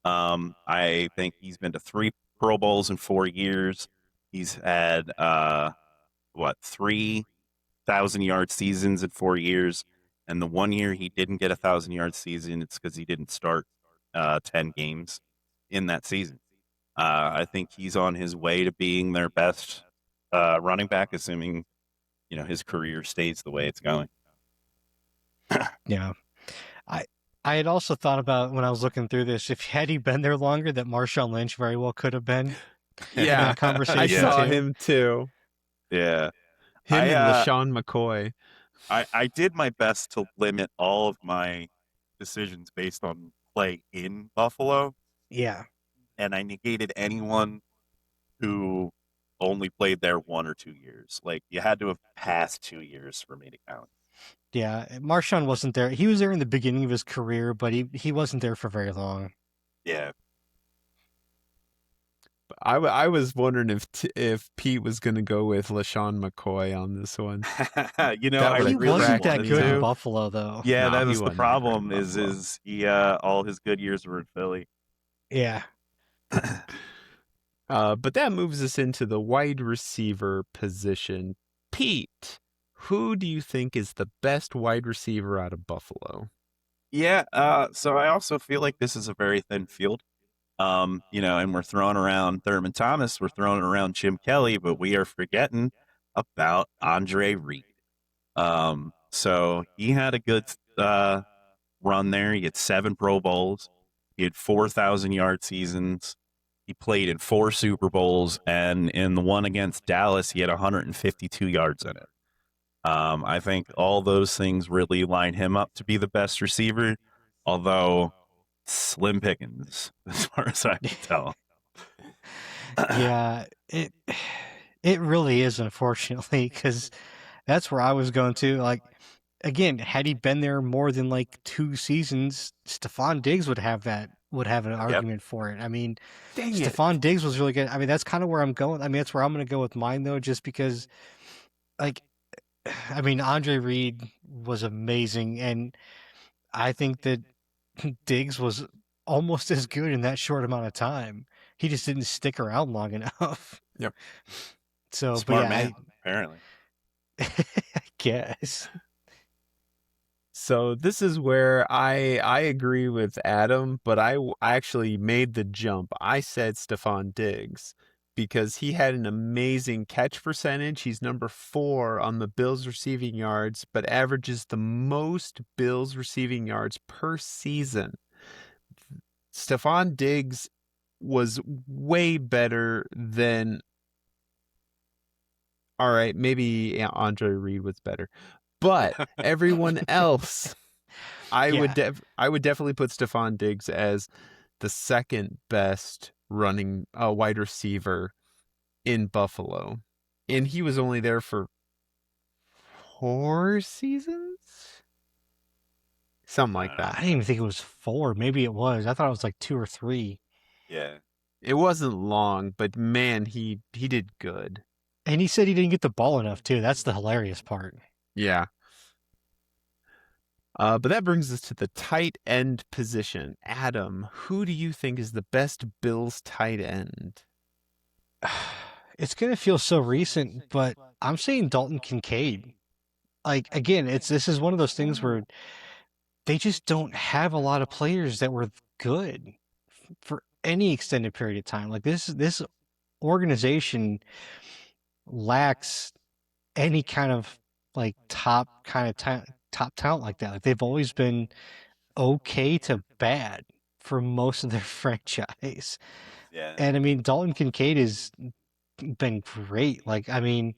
I think he's been to 3 Pro Bowls in 4 years. He's had 3,000-yard seasons in 4 years, and the 1 year he didn't get 1,000-yard season, it's because he didn't start 10 games in that season. I think he's on his way to being their best running back, assuming his career stays the way it's going. Yeah. I had also thought about when I was looking through this, if had he been there longer, that Marshawn Lynch very well could have been in Yeah, that conversation I saw too. him too. Yeah. Him and I LaShawn McCoy. I did my best to limit all of my decisions based on play in Buffalo, Yeah. and I negated anyone who only played there 1 or 2 years. Like, you had to have passed 2 years for me to count. Yeah. Marshawn wasn't there. He was there in the beginning of his career, but he wasn't there for very long. Yeah. I was wondering if Pete was going to go with LaShawn McCoy on this one. I He really wasn't that wanted good in to. Buffalo, though. Yeah, No, that he was the wasn't that great in problem. Buffalo. Is he all his good years were in Philly. Yeah. But that moves us into the wide receiver position. Pete, who do you think is the best wide receiver out of Buffalo? Yeah, so I also feel like this is a very thin field. And we're throwing around Thurman Thomas, we're throwing around Jim Kelly, but we are forgetting about Andre Reed. So he had a good run there. He had 7 Pro Bowls. He had 4,000-yard seasons. He played in 4 Super Bowls, and in the one against Dallas, he had 152 yards in it. I think all those things really line him up to be the best receiver, although slim pickings, as far as I can tell. Yeah. It really is, unfortunately, because that's where I was going to. Like, again, had he been there more than like 2 seasons, Stephon Diggs would have an argument for it. I mean, Dang Stephon Diggs was really good. I mean, that's kind of where I'm going. I mean, that's where I'm going to go with mine, though, just because, like, I mean, Andre Reed was amazing, and I think that Diggs was almost as good in that short amount of time. He just didn't stick around long enough. Yep. So, Smart but yeah, man, apparently. I guess. So this is where I agree with Adam, but I actually made the jump. I said Stephon Diggs because he had an amazing catch percentage. He's number 4 on the Bills receiving yards, but averages the most Bills receiving yards per season. Stephon Diggs was way better than. All right, maybe Andre Reed was better. But everyone else, I would definitely put Stephon Diggs as the second best running wide receiver in Buffalo, and he was only there for 4 seasons, something like I that. didn't even think it was 4. Maybe it was. I thought it was like 2 or 3. Yeah. It wasn't long, but man, he did good. And he said he didn't get the ball enough too. That's the hilarious part. Yeah. But that brings us to the tight end position. Adam, who do you think is the best Bills tight end? It's gonna feel so recent, but I'm saying Dalton Kincaid. Like, again, this is one of those things where they just don't have a lot of players that were good for any extended period of time. Like, this organization lacks any kind of like top talent like that. Like, they've always been okay to bad for most of their franchise. Yeah. And I mean, Dalton Kincaid has been great. Like, I mean,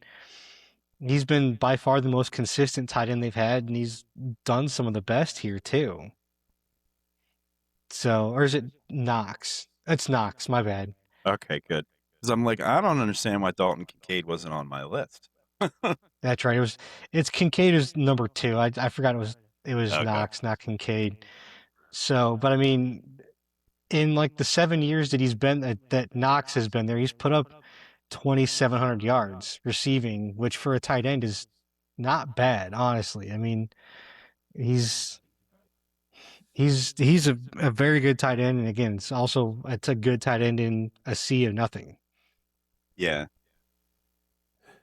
he's been by far the most consistent tight end they've had, and he's done some of the best here too. So, or is it Knox? It's Knox. My bad. Okay, good. Because I'm like, I don't understand why Dalton Kincaid wasn't on my list. That's right. It's Kincaid is number 2. I forgot it was Okay. Knox, not Kincaid. So, but I mean, in like the 7 years that he's been that Knox has been there, he's put up 2,700 yards receiving, which for a tight end is not bad, honestly. I mean, he's a very good tight end, and again, it's a good tight end in a sea of nothing. Yeah.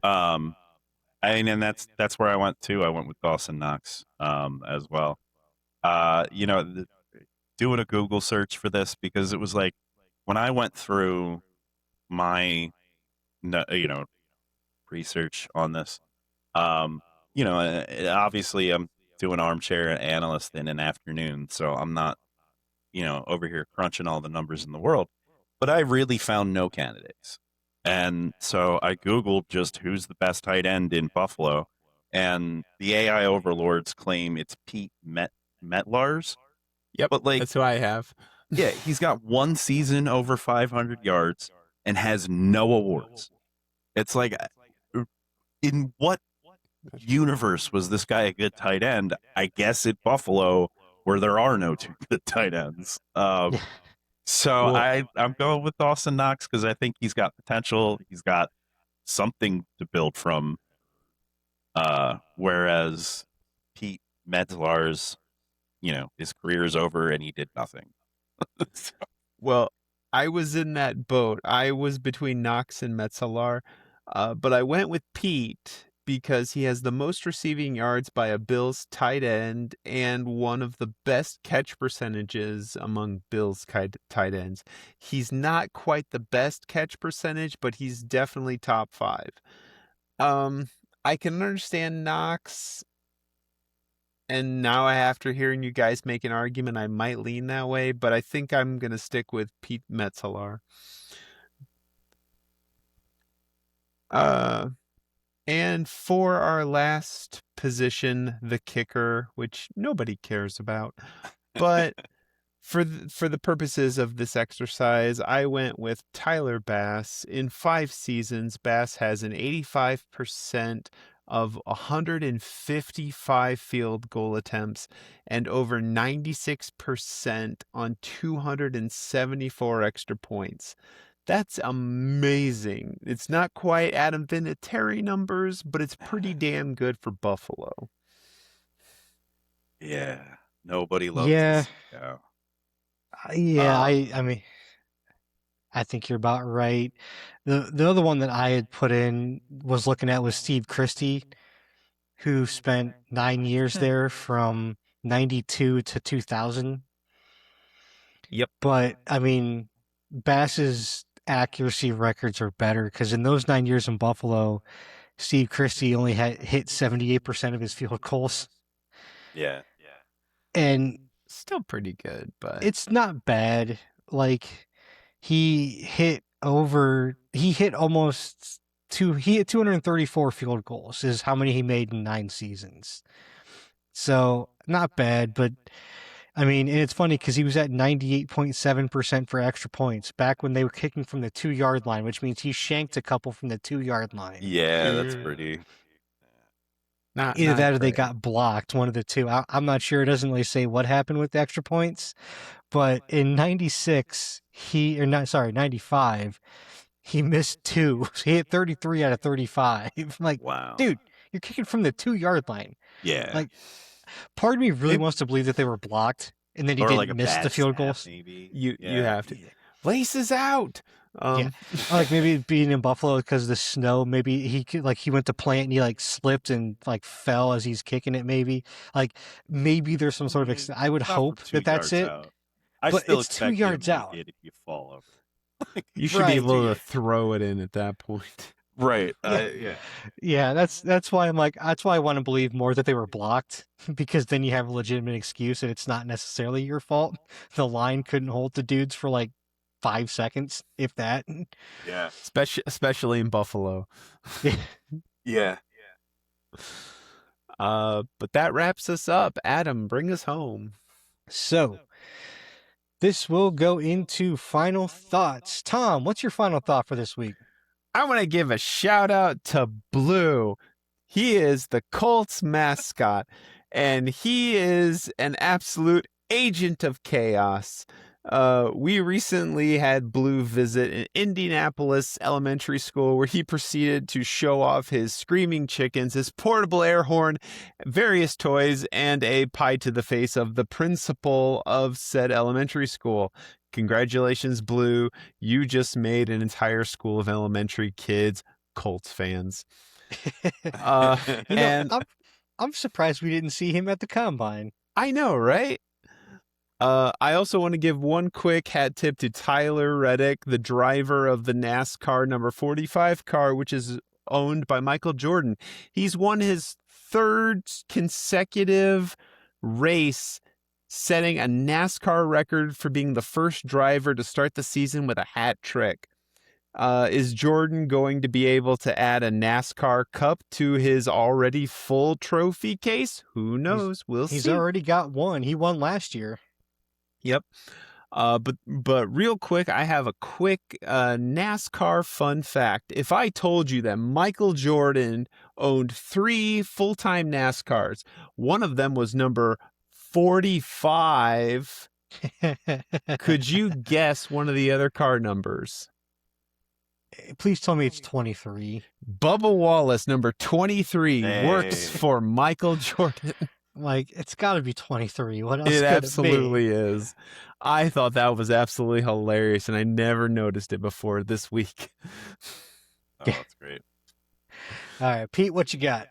I mean, and that's where I went to. I went with Dawson Knox as well. Doing a Google search for this because it was like when I went through my research on this. Obviously I'm doing armchair analyst in an afternoon, so I'm not over here crunching all the numbers in the world. But I really found no candidates. And so I Googled just who's the best tight end in Buffalo. And the AI overlords claim it's Pete Metlars. Yep, But that's who I have. Yeah, he's got one season over 500 yards and has no awards. It's like, in what universe was this guy a good tight end? I guess at Buffalo, where there are no two good tight ends. So I'm going with Dawson Knox because I think he's got potential. He's got something to build from. Whereas Pete Metzlar's, his career is over and he did nothing. So. Well, I was in that boat. I was between Knox and Metzelar, but I went with Pete because he has the most receiving yards by a Bills tight end and one of the best catch percentages among Bills tight ends. He's not quite the best catch percentage, but he's definitely top 5. I can understand Knox, and now after hearing you guys make an argument, I might lean that way, but I think I'm going to stick with Pete Metzelar. And for our last position, the kicker, which nobody cares about, but for the purposes of this exercise, I went with Tyler Bass. In 5 seasons, Bass has an 85% of 155 field goal attempts and over 96% on 274 extra points. That's amazing. It's not quite Adam Vinatieri numbers, but it's pretty damn good for Buffalo. Yeah, nobody loves Yeah. Yeah, I mean, I think you're about right. The other one that I had put in was Steve Christie, who spent 9 years there from 92 to 2000. Yep. But I mean, Bass's accuracy records are better because in those 9 years in Buffalo, Steve Christie only had hit 78% of his field goals. Yeah. And still pretty good, but it's not bad. Like he hit 234 field goals is how many he made in 9 seasons. So not bad, but I mean, and it's funny because he was at 98.7% for extra points back when they were kicking from the 2-yard line, which means he shanked a couple from the 2-yard line. Yeah, that's pretty. Either that or they got blocked, one of the two. I'm not sure. It doesn't really say what happened with the extra points. But in 95, he missed 2. So he hit 33 out of 35. Like, wow. Dude, you're kicking from the 2-yard line. Yeah. Like, part of me really wants to believe that they were blocked and then he didn't miss the field goals. Maybe. You have to. Laces out. Yeah, like maybe being in Buffalo because of the snow. Maybe he went to plant and he slipped and fell as he's kicking it. Maybe there's some sort of. I would hope that that's it. I but still it's expect 2 yards you to out. make it if you fall over. You should be able to throw it in at that point. Right. Yeah. That's why that's why I want to believe more that they were blocked because then you have a legitimate excuse and it's not necessarily your fault. The line couldn't hold the dudes for 5 seconds, if that. Yeah. Especially in Buffalo. Yeah. But that wraps us up. Adam, bring us home. So, this will go into final thoughts. Tom, what's your final thought for this week? I want to give a shout out to Blue. He is the Colts mascot, and he is an absolute agent of chaos. We recently had Blue visit an Indianapolis elementary school where he proceeded to show off his screaming chickens, his portable air horn, various toys, and a pie to the face of the principal of said elementary school. Congratulations, Blue. You just made an entire school of elementary kids Colts fans. I'm surprised we didn't see him at the combine. I know, right? I also want to give one quick hat tip to Tyler Reddick, the driver of the NASCAR number 45 car, which is owned by Michael Jordan. He's won his third consecutive race, setting a NASCAR record for being the first driver to start the season with a hat trick. Is Jordan going to be able to add a NASCAR Cup to his already full trophy case? Who knows? We'll see. He's already got one. He won last year. Yep. But real quick, I have a quick NASCAR fun fact. If I told you that Michael Jordan owned 3 full-time NASCARs, one of them was number 45, could you guess one of the other car numbers? Please tell me it's 23. Bubba Wallace, number 23, Hey. works for Michael Jordan. Like, it's got to be 23. What else It could absolutely is. I thought that was absolutely hilarious, and I never noticed it before this week. Oh, that's great. it be? All right, Pete, what you got?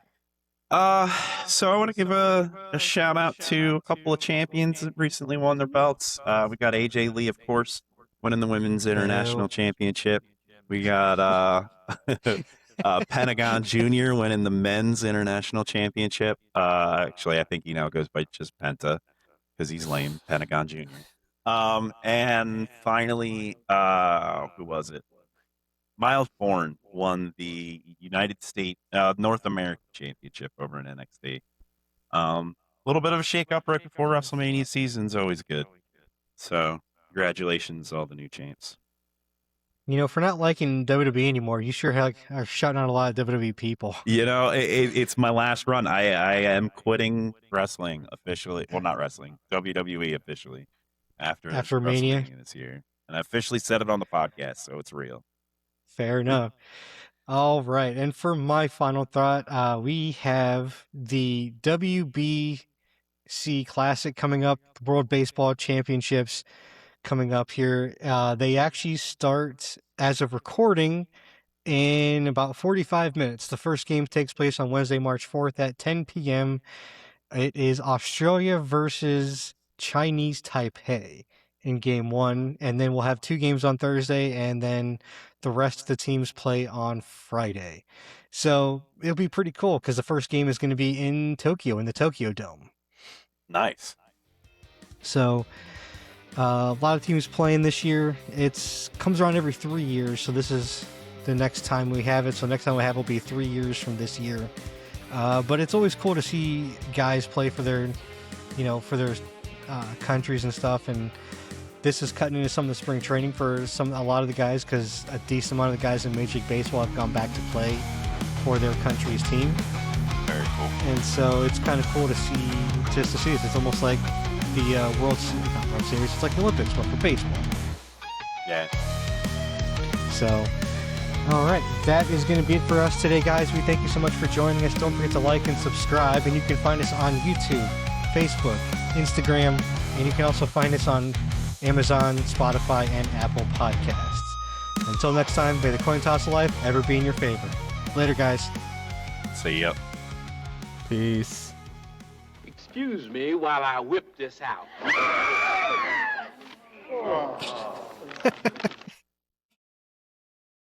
So I want to give a shout out to a couple of champions that recently won their belts. We got AJ Lee, of course, winning the women's international championship. We got Pentagon Jr. winning the men's international championship. Actually, I think he now goes by just Penta because he's lame. Pentagon Jr. And finally, who was it? Miles Bourne won the United States North American Championship over in NXT. A little bit of a shake-up right before WrestleMania season's always good. So, congratulations, all the new champs. You know, for not liking WWE anymore, you sure are shutting out a lot of WWE people. You know, it's my last run. I am quitting wrestling officially. Well, not wrestling, WWE officially after Mania this year, and I officially said it on the podcast, so it's real. Fair enough. All right, and for my final thought, we have the WBC Classic coming up, the World Baseball Championships coming up here. They actually start, as of recording, in about 45 minutes. The first game takes place on Wednesday, March 4th at 10 p.m. It is Australia versus Chinese Taipei in game 1, and then we'll have 2 games on Thursday, and then the rest of the teams play on Friday. So it'll be pretty cool because the first game is going to be in Tokyo, in the Tokyo Dome. Nice. So a lot of teams playing this year. It comes around every 3 years, so this is the next time we have it. So next time we have it will be 3 years from this year. But it's always cool to see guys play for their, countries and stuff. And this is cutting into some of the spring training for a lot of the guys, because a decent amount of the guys in Major League Baseball have gone back to play for their country's team. Very cool. And so it's kind of cool to see this. It's almost like the not World Series. It's like the Olympics, but for baseball. Yeah. So, all right, that is going to be it for us today, guys. We thank you so much for joining us. Don't forget to like and subscribe, and you can find us on YouTube, Facebook, Instagram, and you can also find us on Amazon, Spotify, and Apple Podcasts. Until next time, may the coin toss of life ever be in your favor. Later, guys. See ya. Peace. Excuse me while I whip this out.